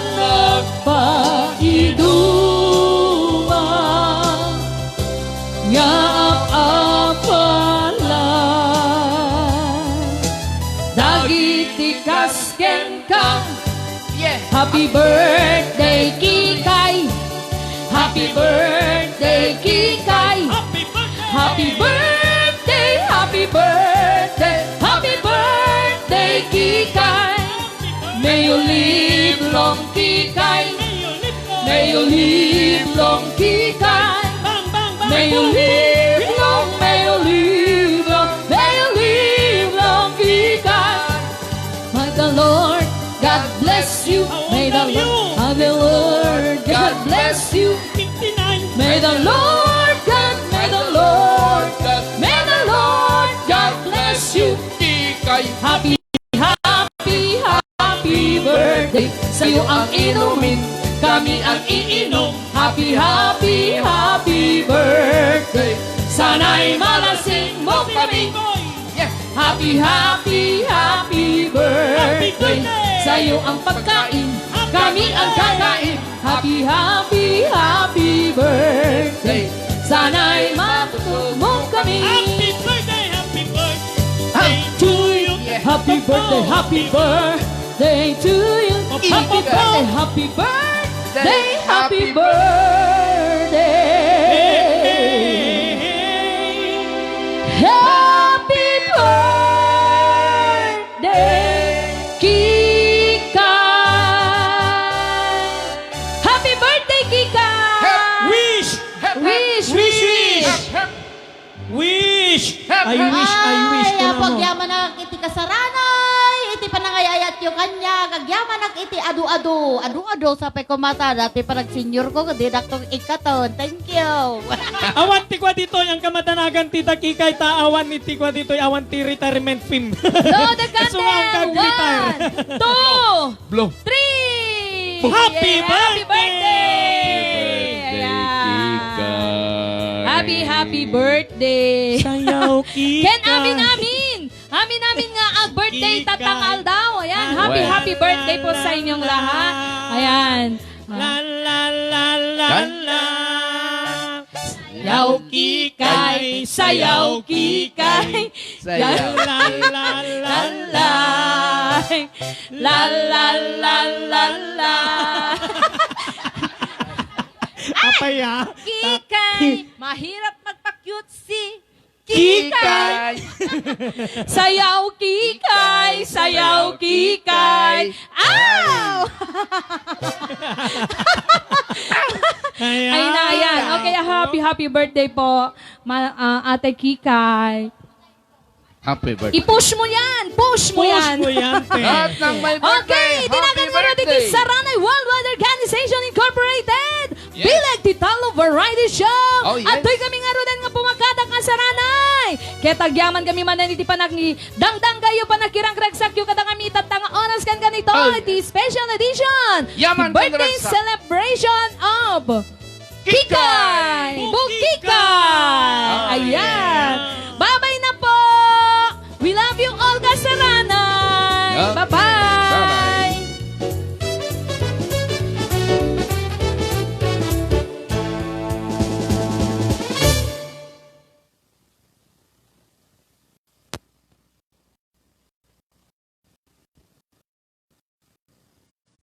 nagpaiduman nga apalan dagiti kasken ka happy birthday Kikay happy birthday Kikay happy birthday happy birthday happy birthday Kikay may you live long Kikay may you live long Kikay may you live long may you live long may you live long Kikay may the Lord God bless you may the Lord God bless you may the Lord God bless you happy birthday sa'yo ang inumin kami ang iinom happy birthday sana'y malasing mo kami happy birthday sa'yo ang pagkain kami ang kakain happy birthday sana'y matutog mo kami happy birthday to you happy birthday happy birthday happy birthday Kikay happy birthday Kikay Wish! I wish ko Ay, na apag mo. yaman na iti kasaranay, iti panangayayat yung kanya, kagyaman na iti adu-adu sa pekomata, dati pa nag-senior ko, kadi Dr. Ikaton, thank you. Awan ti kwa dito, yung kamatanagan tita Kikay, taawan ni ti kwa dito, awan ti retirement film. Blow the Gusto nga ang candle! kag-retire. 1, 2, Blow. 3! Happy Yeah, Happy birthday! happy birthday. Sayaw kita. Ken amin nga ang birthday Kika. Tatang Aldaw. Ayan, Well. happy birthday po sa inyong lahat. Ayan. La la la la la. Sayaw kikay, sayaw kikay, Sayaw. La la la la. la la la la la. Apaya. Kikay, mahirap magpa-cute si Kikay! Sayaw kikay, sayaw kikay. Ow! Ay na, ayan. Okay, happy birthday po, Ate Kikay. Happy birthday. I-push mo yan! Push mo Push yan! mo yan, te. At ng may Okay, birthday, tinagan mo na dito birthday. sa Ranay Worldwide Organization Incorporated. Yes. Bilag Titalo Variety Show. Oh, yes. At to'y kami nga rin nga pumakada ka sa Ranay. Kaya tagyaman kami mananiti pa ni dangdang kayo pa nakirang kragsakyo kada kami tatanga oras kan ganito. Oh, Iti special edition. Yaman Birthday kan ragsak. celebration of Kika!